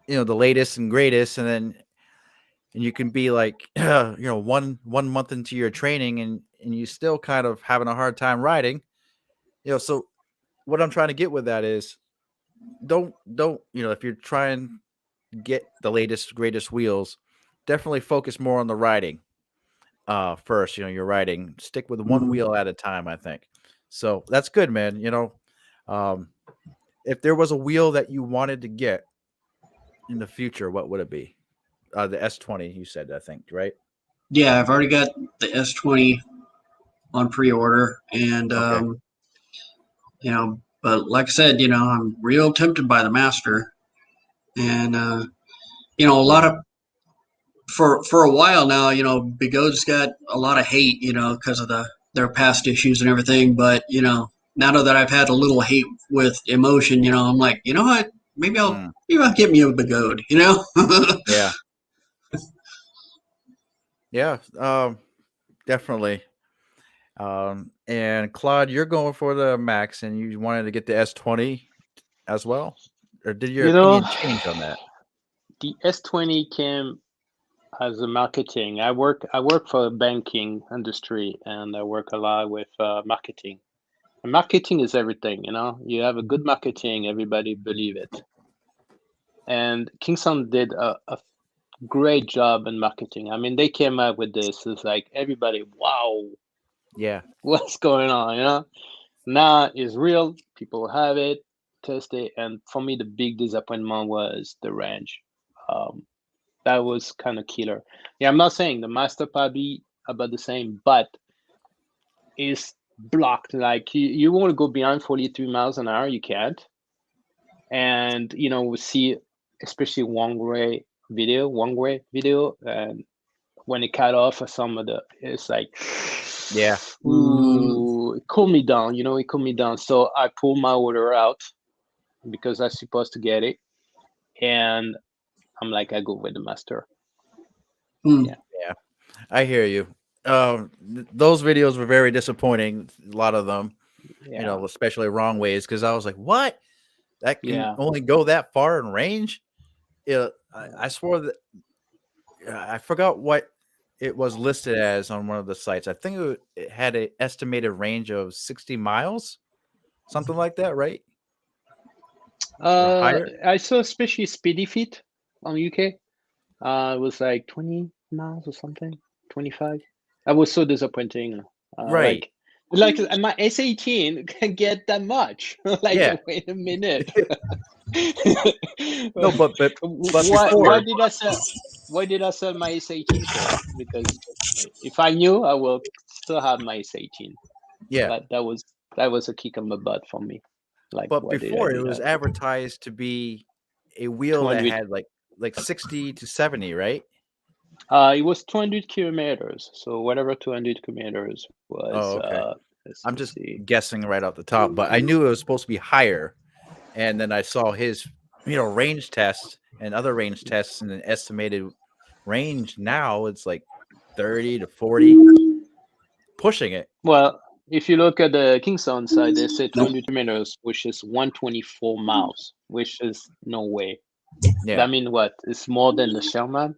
the latest and greatest, and you can be like, 1 month into your training and you still kind of having a hard time riding. So what I'm trying to get with that is don't, if you're trying to get the latest, greatest wheels, definitely focus more on the riding. First, you're riding, stick with one wheel at a time, I think. So that's good, man. If there was a wheel that you wanted to get in the future, what would it be? The S20, you said, I think, right? Yeah, I've already got the S20 on pre-order, and Okay. but like I said, I'm real tempted by the Master, and a lot of for a while now, Bigode's got a lot of hate, because of their past issues and everything. But now that I've had a little hate with emotion, I'm like, you know what? Maybe I'll get me a Bigode, Yeah. Yeah. Definitely. And Claude, you're going for the Max, and you wanted to get the S20 as well, or did your opinion change on that? The S20 came as a marketing. I work for the banking industry, and I work a lot with marketing. And marketing is everything, You have a good marketing, everybody believe it. And Kingston did a great job in marketing. I mean, they came up with this. It's like everybody, wow, Yeah. what's going on? Now it's real. People have it, test it, and for me, the big disappointment was the range. That was kind of killer. Yeah, I'm not saying the Master probably about the same, but it's blocked. Like you want to go beyond 43 miles an hour, you can't. And we see especially one-way video, and when it cut off some of it's like, yeah, ooh, it cooled me down. It cooled me down. So I pulled my order out because I'm supposed to get it, and I'm like, I go with the Master. Yeah, I hear you. Those videos were very disappointing. A lot of them, especially wrong ways, because I was like, what? That can only go that far in range? Yeah, I swore that I forgot what it was listed as on one of the sites. I think it had an estimated range of 60 miles, something like that, right? I saw especially Speedy Feet on UK. It was like 20 miles or something, 25. That was so disappointing. Right. Like my S18 can get that much. Wait a minute. No, but why did I sell my S18 for? Because if I knew, I will still have my S18. Yeah, but that was a kick on the butt for me. But before it was advertised to be a wheel that had like 60 to 70, right? It was 200 kilometers. So whatever 200 kilometers was. Oh, okay. I'm just guessing right off the top, but I knew it was supposed to be higher. And then I saw his, range tests and other range tests, and an estimated range now it's like 30 to 40, pushing it. Well, if you look at the Kingston side, they say 200 kilometers, which is 124 miles, which is no way. Yeah. I mean, what? It's more than the Sherman.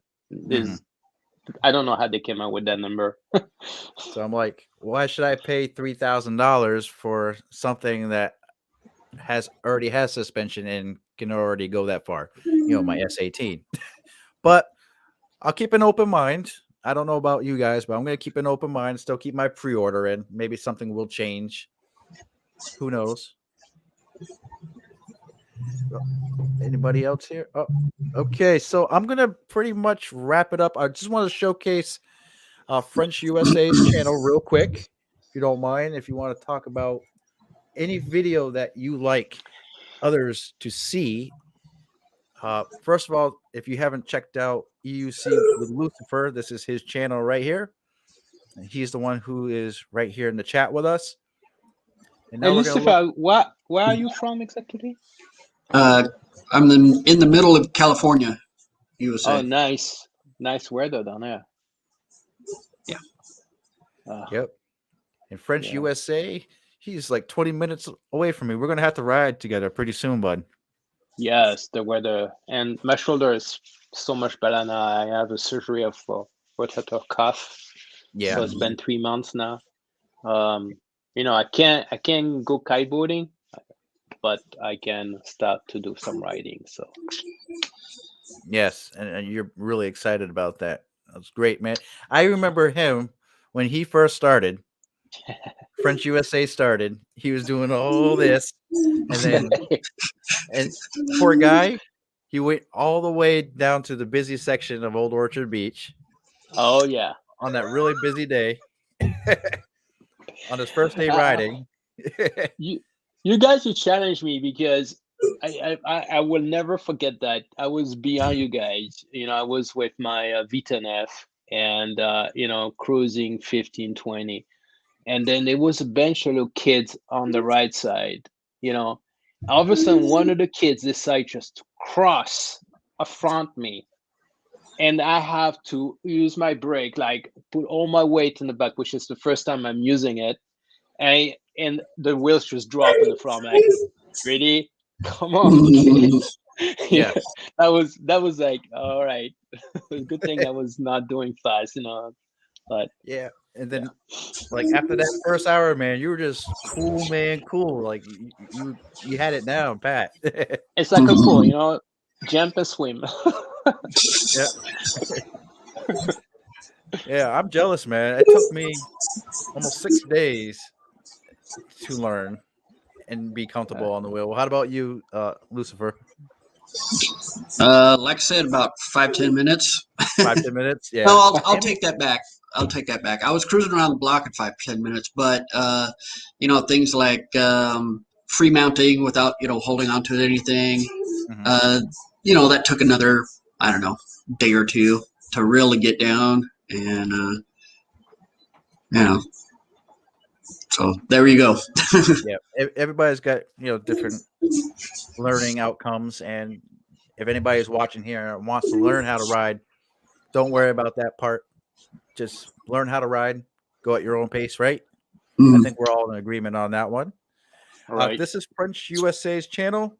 I don't know how they came out with that number. So I'm like, why should I pay $3,000 for something that already has suspension and can already go that far? My S18. But I'll keep an open mind. I don't know about you guys, but I'm going to keep an open mind, still keep my pre-order in. Maybe something will change. Who knows? Anybody else here? Oh, okay. So I'm going to pretty much wrap it up. I just want to showcase French USA's channel real quick, if you don't mind. If you want to talk about any video that you like others to see. First of all, if you haven't checked out EUC with Lucifer, this is his channel right here. And he's the one who is right here in the chat with us. And now Lucifer, where are you from exactly? I'm in the middle of California, USA. Oh, nice weather down there. Yeah. Yep. In French USA, he's like 20 minutes away from me. We're gonna have to ride together pretty soon, bud. Yes, the weather, and my shoulder is so much better now. I have a surgery of rotator cuff. Yeah. So it's been 3 months now. I can't go kiteboarding, but I can start to do some riding. So yes, and you're really excited about that. That's great, man. I remember him when he first started. French USA started. He was doing all this, and then and poor guy, he went all the way down to the busy section of Old Orchard Beach. Oh yeah, on that really busy day. on his first day riding. You guys should challenge me because I will never forget that. I was behind you guys. I was with my V10F and cruising 15, 20. And then there was a bunch of little kids on the right side. All of a sudden, one of the kids decided just to cross affront me. And I have to use my brake, like put all my weight in the back, which is the first time I'm using it. And the wheels just drop in the front. Like, really? Come on, kids. Yeah. That was like, all right. Good thing I was not doing fast, But yeah. And then, like after that first hour, man, you were just cool, man, cool. Like you had it down, Pat. It's like a pool, jump and swim. Yeah. Yeah, I'm jealous, man. It took me almost 6 days to learn and be comfortable on the wheel. How about you, Lucifer? Like I said, about 5-10 minutes. 5-10 minutes. Yeah. No, I'll take that back. I was cruising around the block in 5-10 minutes, but things like free mounting without holding onto anything. Mm-hmm. That took another, I don't know, day or two to really get down, and so there you go. Yeah, everybody's got different learning outcomes, and if anybody's watching here and wants to learn how to ride, don't worry about that part. Just learn how to ride. Go at your own pace, right? I think we're all in agreement on that one. All right. This is French USA's channel.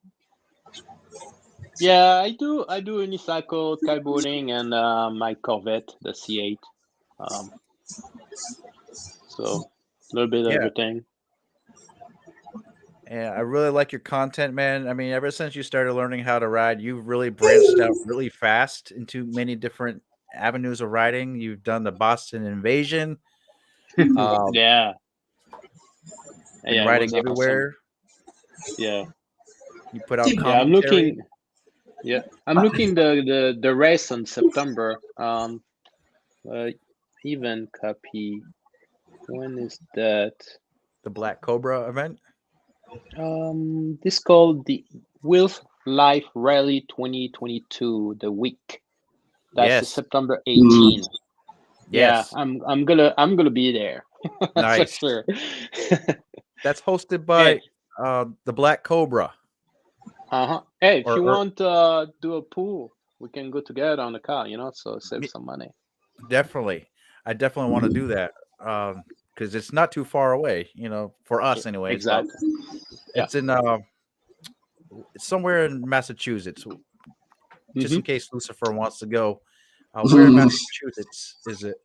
Yeah, I do unicycle, kiteboarding, and my Corvette, the C8. So a little bit of everything. Yeah, I really like your content, man. I mean, ever since you started learning how to ride, you've really branched out really fast into many different avenues of riding. You've done the Boston Invasion. Yeah, riding everywhere. Awesome. Yeah. You put out commentary. I'm looking the race in September. Even copy. When is that? The Black Cobra event. This called the Wheels Life Rally 2022. The week. That's September 18. Yes. Yeah, I'm gonna be there. Nice. For sure. That's hosted by the Black Cobra. Hey, if you want to do a pool, we can go together on the car, so save some money. Definitely. I definitely want to do that. Because it's not too far away, for us anyway. Exactly. It's in it's somewhere in Massachusetts. Just in case Lucifer wants to go. Where in Massachusetts is it?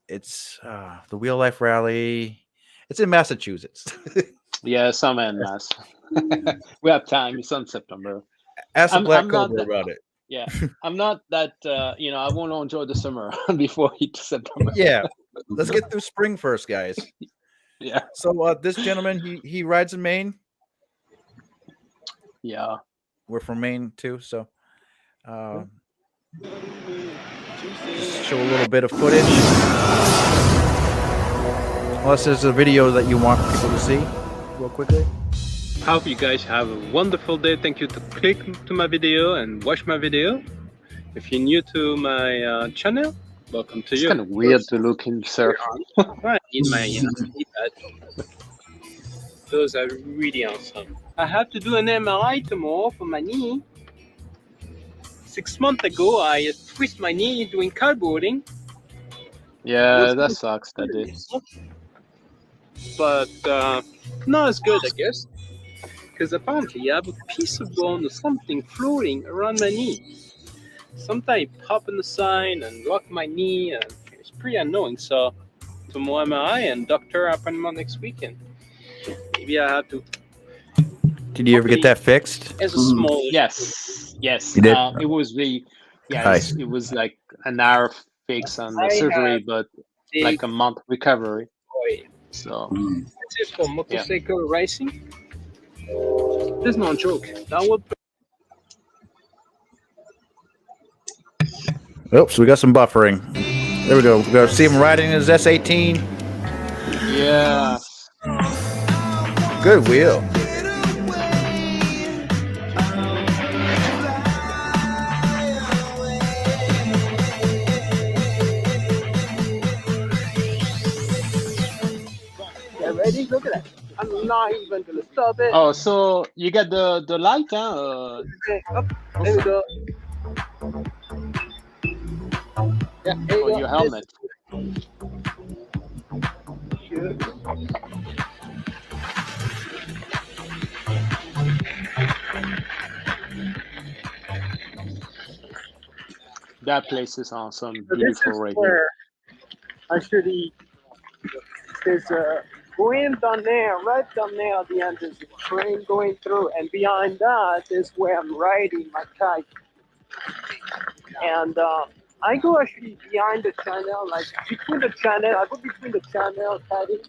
It's the Wheel Life Rally. It's in Massachusetts. Yeah, somewhere in Mass. We have time. It's on September. Ask the Black Cobra about it. Yeah, I'm not that. I want to enjoy the summer before September. Yeah, let's get through spring first, guys. Yeah. So this gentleman, he rides in Maine. Yeah, we're from Maine too, so just show a little bit of footage. Unless there's a video that you want people to see, real quickly. Hope you guys have a wonderful day. Thank you to click to my video and watch my video. If you're new to my channel, welcome to you. It's kind of weird to look in surf. I need my iPad. Those are really awesome. I have to do an MRI tomorrow for my knee. 6 months ago, I twisted my knee doing kiteboarding. Yeah, that sucks. That did. But not as good, I guess. Because apparently I have a piece of bone or something floating around my knee. Sometimes it pop in the side and lock my knee, and it's pretty annoying. So, tomorrow MRI and doctor appointment next weekend. Maybe I have to. Did you ever get that fixed? As a small. Yes. You did? It was Nice. it was like an hour fix on the surgery, but like a month recovery. So that's it for motorcycle racing. There's no joke. That would. Oops, we got some buffering. There we go. We're gonna see him riding his S18. Yes. Good wheel. Get ready? Look at that. I'm not even gonna stop it. Oh, so you got the light, huh? Okay, up. There we go. Yeah, there you On go. your helmet. Shoot. That place is awesome. So this Beautiful is right here. where actually there's a going down there, right down there at the end, there's a train going through, and behind that is where I'm riding my kite. And I go actually behind the channel, like between the channel, I go between the channel kiting,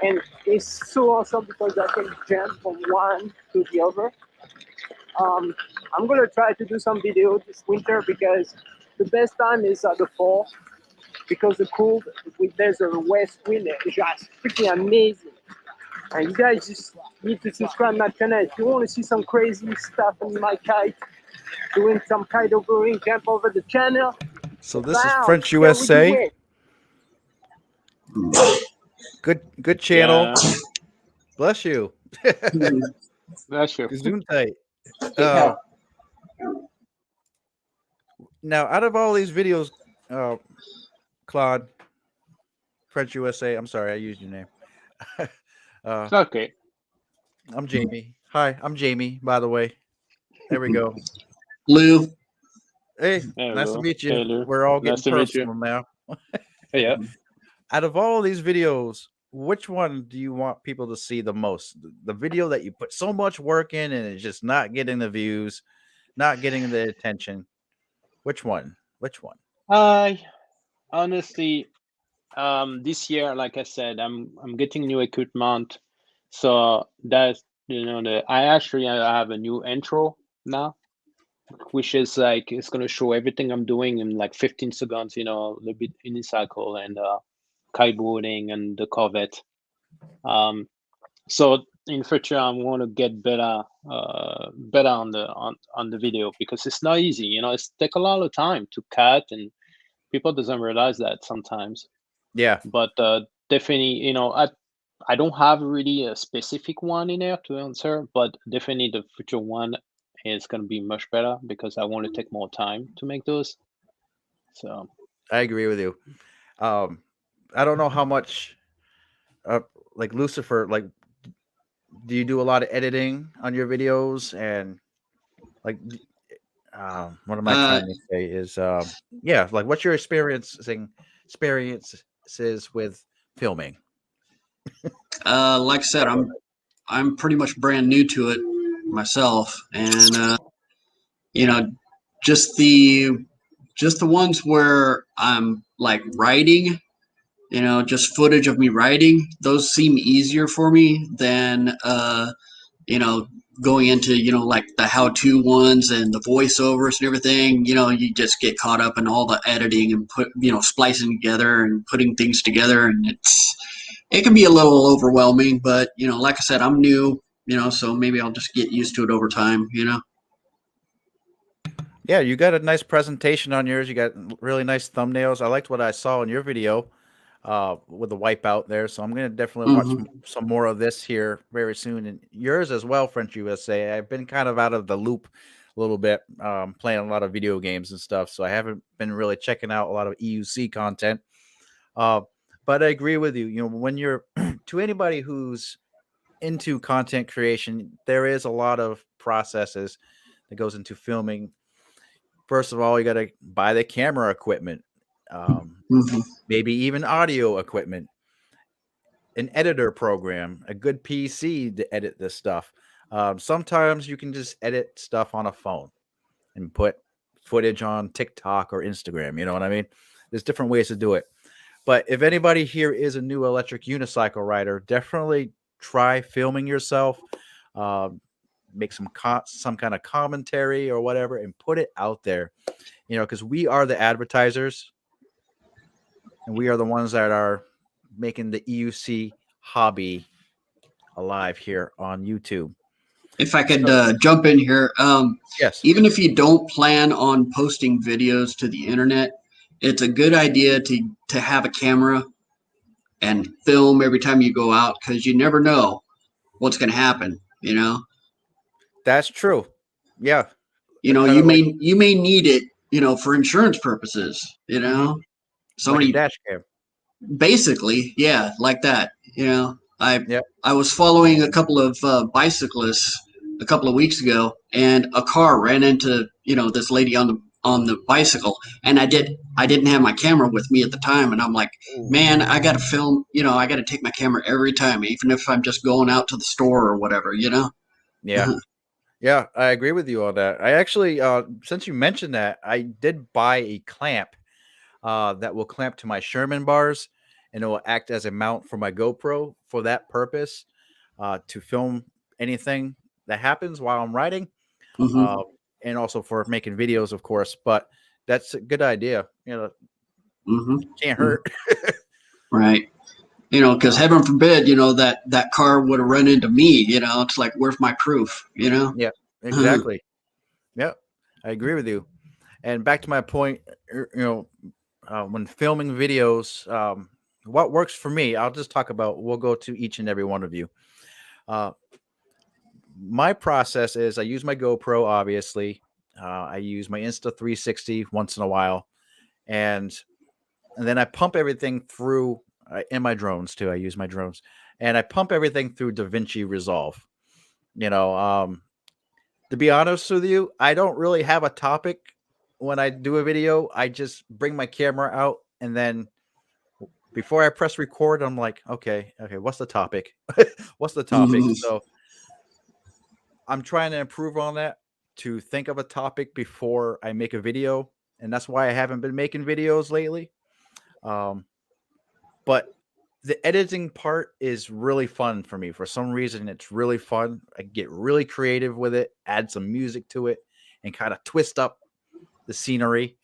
and it's so awesome because I can jump from one to the other. I'm gonna try to do some videos this winter because the best time is the fall, because the cold, there's a west wind, it's just freaking amazing. And you guys just need to subscribe to my channel if you want to see some crazy stuff in my kite, doing some kite overing, jump over the channel. So this is French USA. Good channel. Yeah. Bless you. Bless you. Gesundheit. Now, out of all these videos, Claude, French USA, I'm sorry, I used your name. It's okay. I'm Jamie. Hi, I'm Jamie, by the way. There we go. Lou. Hey, There we nice go. to meet you. Hey, Lou. We're all Nice getting to meet you. personal now. Yeah. Out of all these videos, which one do you want people to see the most? The video that you put so much work in and it's just not getting the views, not getting the attention. Which one? Which one? Honestly, this year, like I said, I'm getting new equipment, so that's I have a new intro now, which is like it's gonna show everything I'm doing in like 15 seconds. A little bit unicycle and kiteboarding and the Corvette. So in future, I want to get better on the video because it's not easy. It's take a lot of time to cut, and people doesn't realize that sometimes. Yeah. But definitely, I don't have really a specific one in there to answer, but definitely the future one is going to be much better because I want to take more time to make those. So I agree with you. I don't know how much, like Lucifer, like, do you do a lot of editing on your videos? And like, what am I trying to say is, yeah, like what's your experiences with filming? Like I said, I'm pretty much brand new to it myself, and just the ones where I'm like writing, just footage of me writing. Those seem easier for me than going into like the how-to ones and the voiceovers and everything. You just get caught up in all the editing and splicing together and putting things together, and it can be a little overwhelming. But like I said, I'm new, so maybe I'll just get used to it over time. Yeah, you got a nice presentation on yours. You got really nice thumbnails. I liked what I saw in your video with the wipeout there. So I'm going to definitely watch some more of this here very soon. And yours as well, French USA. I've been kind of out of the loop a little bit, playing a lot of video games and stuff. So I haven't been really checking out a lot of EUC content. But I agree with you. When you're to anybody who's into content creation, there is a lot of processes that goes into filming. First of all, you got to buy the camera equipment, maybe even audio equipment, an editor program, a good PC to edit this stuff. Sometimes you can just edit stuff on a phone and put footage on TikTok or Instagram. You know what I mean? There's different ways to do it. But if anybody here is a new electric unicycle rider, definitely try filming yourself. Make some kind of commentary or whatever and put it out there, because we are the advertisers and we are the ones that are making the EUC hobby alive here on YouTube. If I could So, jump in here, yes. even if you don't plan on posting videos to the internet, it's a good idea to have a camera and film every time you go out, because you never know what's going to happen. That's true. Yeah. You Kind you of like may need it, for insurance purposes. like a Somebody dash cam. basically, yeah, like that. Yep. I was following a couple of bicyclists a couple of weeks ago, and a car ran into this lady on the bicycle, and I didn't have my camera with me at the time, and I'm like, man, I got to film. I got to take my camera every time, even if I'm just going out to the store or whatever. Yeah. Yeah, I agree with you on that. I actually, since you mentioned that, I did buy a clamp that will clamp to my Sherman bars, and it will act as a mount for my GoPro for that purpose, to film anything that happens while I'm riding, Mm-hmm. and also for making videos, of course. But that's a good idea. Mm-hmm. Can't hurt. Right. Because heaven forbid, that car would have run into me. It's like, where's my proof? Yeah, exactly. Yeah, I agree with you. And back to my point, when filming videos, what works for me, I'll just talk about, we'll go to each and every one of you. My process is I use my GoPro, obviously. I use my Insta360 once in a while. And then I pump everything through, and my drones too. I use my drones. And I pump everything through DaVinci Resolve. To be honest with you, I don't really have a topic when I do a video. I just bring my camera out, and then before I press record, I'm like, okay, what's the topic? What's the topic? So I'm trying to improve on that, to think of a topic before I make a video, and that's why I haven't been making videos lately. But the editing part is really fun for me. For some reason, it's really fun. I get really creative with it, add some music to it, and kind of twist up the scenery.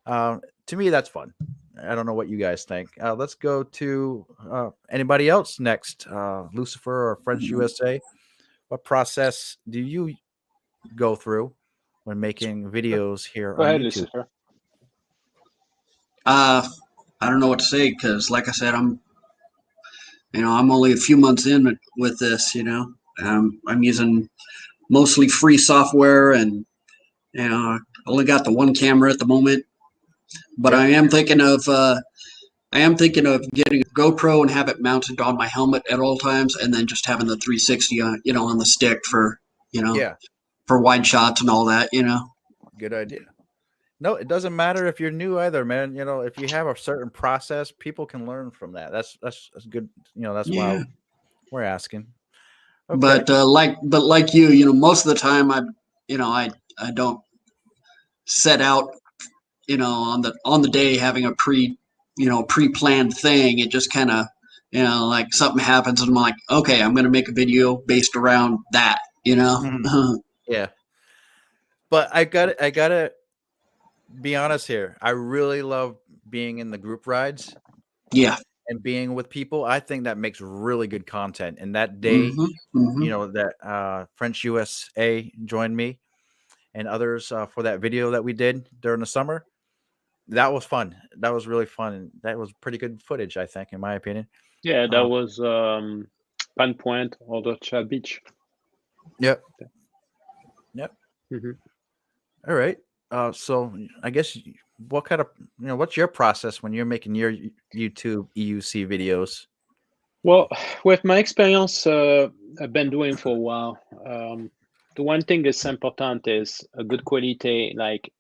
To me, that's fun. I don't know what you guys think. Let's go to anybody else next. Lucifer or French USA. What process do you go through when making videos here Go on ahead, YouTube? Lucifer. I don't know what to say, because, like I said, I'm only a few months in with this. I'm using mostly free software, and only got the one camera at the moment. But I am thinking of getting a GoPro and have it mounted on my helmet at all times, and then just having the 360 on on the stick for for wide shots and all that. Good idea. No, it doesn't matter if you're new either, man. If you have a certain process, people can learn from that. That's good. That's why we're asking. Okay. But like you, most of the time I don't set out, on the day having a pre-planned thing. It just kind of, like something happens and I'm like, okay, I'm going to make a video based around that, Yeah. But I gotta be honest here. I really love being in the group rides. Yeah. And being with people. I think that makes really good content. And that day, that French USA joined me and others for that video that we did during the summer. That was fun. That was really fun. And that was pretty good footage, I think, in my opinion. Yeah, that was Pan Point or the Chat Beach. Yep. All right. So I guess what kind of, what's your process when you're making your YouTube EUC videos? Well, with my experience, I've been doing for a while. The one thing that's important is a good quality. Like,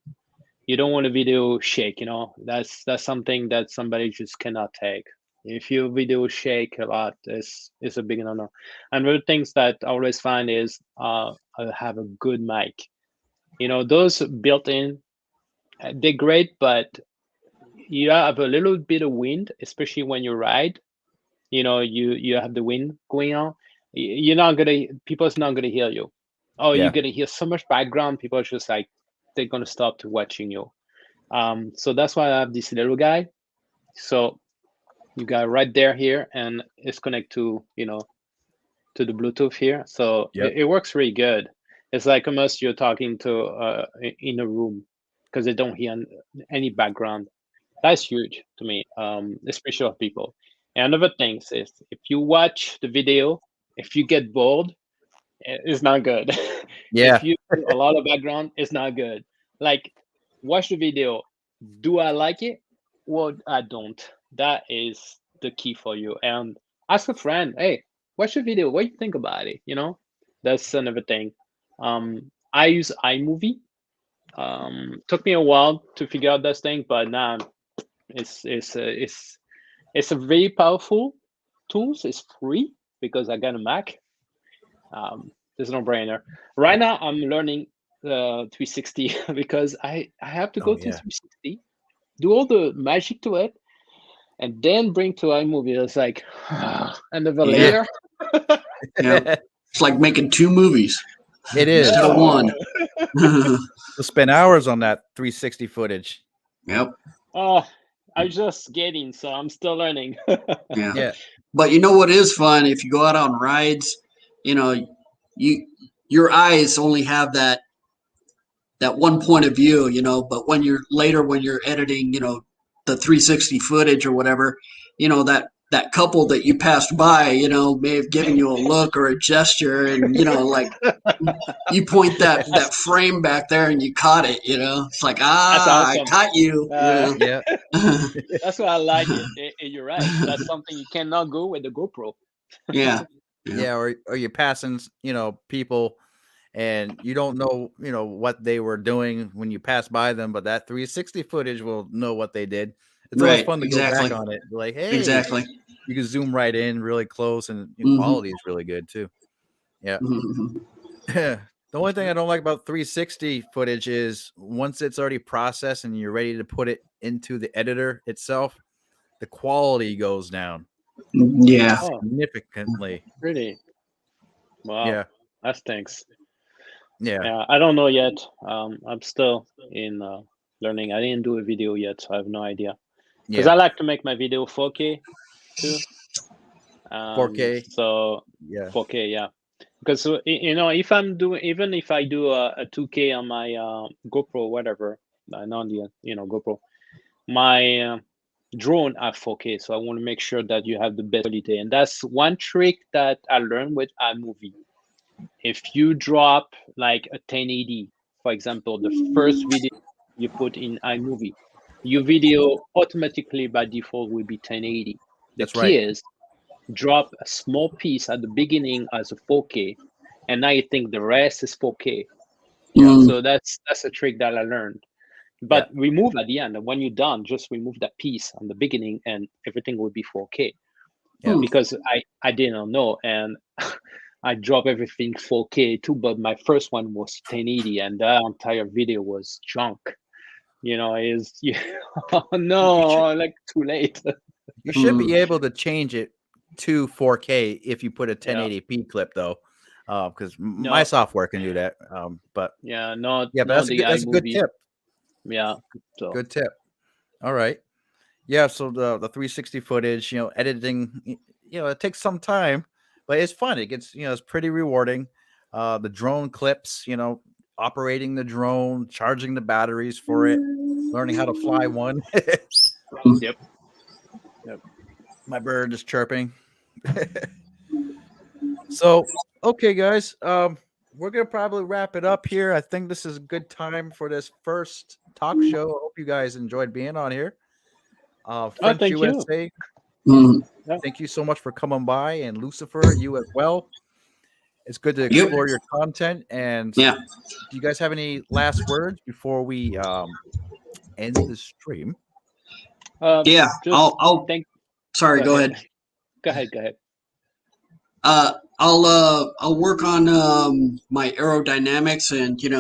you don't want a video shake. That's something that somebody just cannot take. If your video shake a lot, it's a big no-no. And the things that I always find is I have a good mic. Those built-in, they're great, but you have a little bit of wind, especially when you ride. You have the wind going on. People's not gonna hear you. Oh, Yeah. you're gonna hear so much background. People are just like, they're gonna stop to watching you. So that's why I have this little guy. So you got right there here, and it's connected to to the Bluetooth here. So it works really good. It's like almost you're talking to in a room because they don't hear any background. That's huge to me, especially of people. And another thing is, if you watch the video, if you get bored, it's not good. Yeah. If you do a lot of background, it's not good. Like, watch the video. Do I like it? Well, I don't. That is the key for you. And ask a friend, hey, watch the video. What do you think about it? That's another thing. I use iMovie. Took me a while to figure out that thing, but now it's a very powerful tool. It's free because I got a Mac. There's no brainer. Right now, I'm learning 360 because I have to go to 360, do all the magic to it, and then bring to iMovie. It's like another layer. Yeah. It's like making 2 movies. It is. Instead of 1. We'll spend hours on that 360 footage. Yep. Oh, I'm just getting, so I'm still learning. Yeah. But you know what is fun? If you go out on rides, your eyes only have that one point of view, but when you're editing, the 360 footage or whatever, that couple that you passed by, may have given you a look or a gesture, and like you point that frame back there and you caught it, it's like, That's awesome. I caught you. Yeah. That's why I like it. You're right. That's something you cannot go with the GoPro. Yeah. Or you're passing, people, and you don't know, what they were doing when you pass by them, but that 360 footage will know what they did. It's always fun to go back on it. Like, hey, exactly. You can zoom right in really close, and quality is really good too. Yeah. The only thing I don't like about 360 footage is once it's already processed and you're ready to put it into the editor itself, the quality goes down. Yeah. Significantly. Really? Wow. Yeah. That stinks. Yeah. I don't know yet. I'm still in learning. I didn't do a video yet, so I have no idea. Because I like to make my video 4K too. 4K. So 4K, yeah. Because if I do a 2K on my GoPro, whatever, not the GoPro, my drone at 4K. So I want to make sure that you have the best quality, and that's one trick that I learned with iMovie. If you drop like a 1080, for example, the first video you put in iMovie, your video automatically by default will be 1080. The key is drop a small piece at the beginning as a 4K, and now you think the rest is 4K. So that's a trick that I learned. But remove at the end, and when you're done, just remove that piece on the beginning, and everything will be 4K. Because I didn't know, and I dropped everything 4K too, but my first one was 1080, and the entire video was junk. Oh no, like too late. You should be able to change it to 4K if you put a 1080p clip, though, because my software can do that. But that's a good tip. Yeah, so. Good tip. All right. Yeah, so the 360 footage, editing, it takes some time, but it's fun. It gets, it's pretty rewarding. The drone clips, operating the drone, charging the batteries for it, learning how to fly one. Yep. My bird is chirping. So, okay, guys, we're gonna probably wrap it up here. I think this is a good time for this first talk show. I hope you guys enjoyed being on here. French thank USA. you. Thank you so much for coming by, and Lucifer, you as well. It's good to explore your content. And do you guys have any last words before we end the stream? I'll sorry, go ahead. Go ahead. I'll work on my aerodynamics and get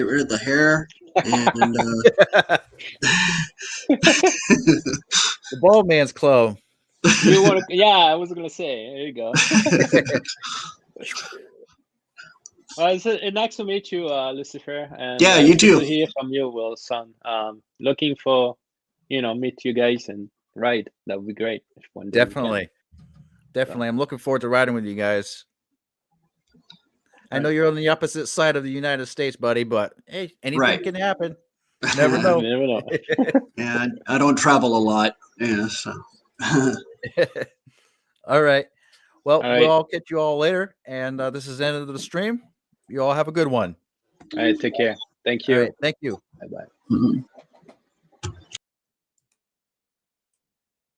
rid of the hair and the bald man's clothes. You want to? Yeah, I was gonna say. There you go. Well, it's nice to meet you, Lucifer. And you too. Good to hear from you, Wilson. Looking for, meet you guys and ride. That would be great. If one day we can. Definitely. I'm looking forward to riding with you guys. I know you're on the opposite side of the United States, buddy, but hey, anything can happen. Never know. You never know. Yeah, I don't travel a lot. Yeah, so. All right. Well, All right. we'll all catch you all later. And this is the end of the stream. You all have a good one. All right. Take care. Thank All you. right. Thank you. Bye bye. Mhm.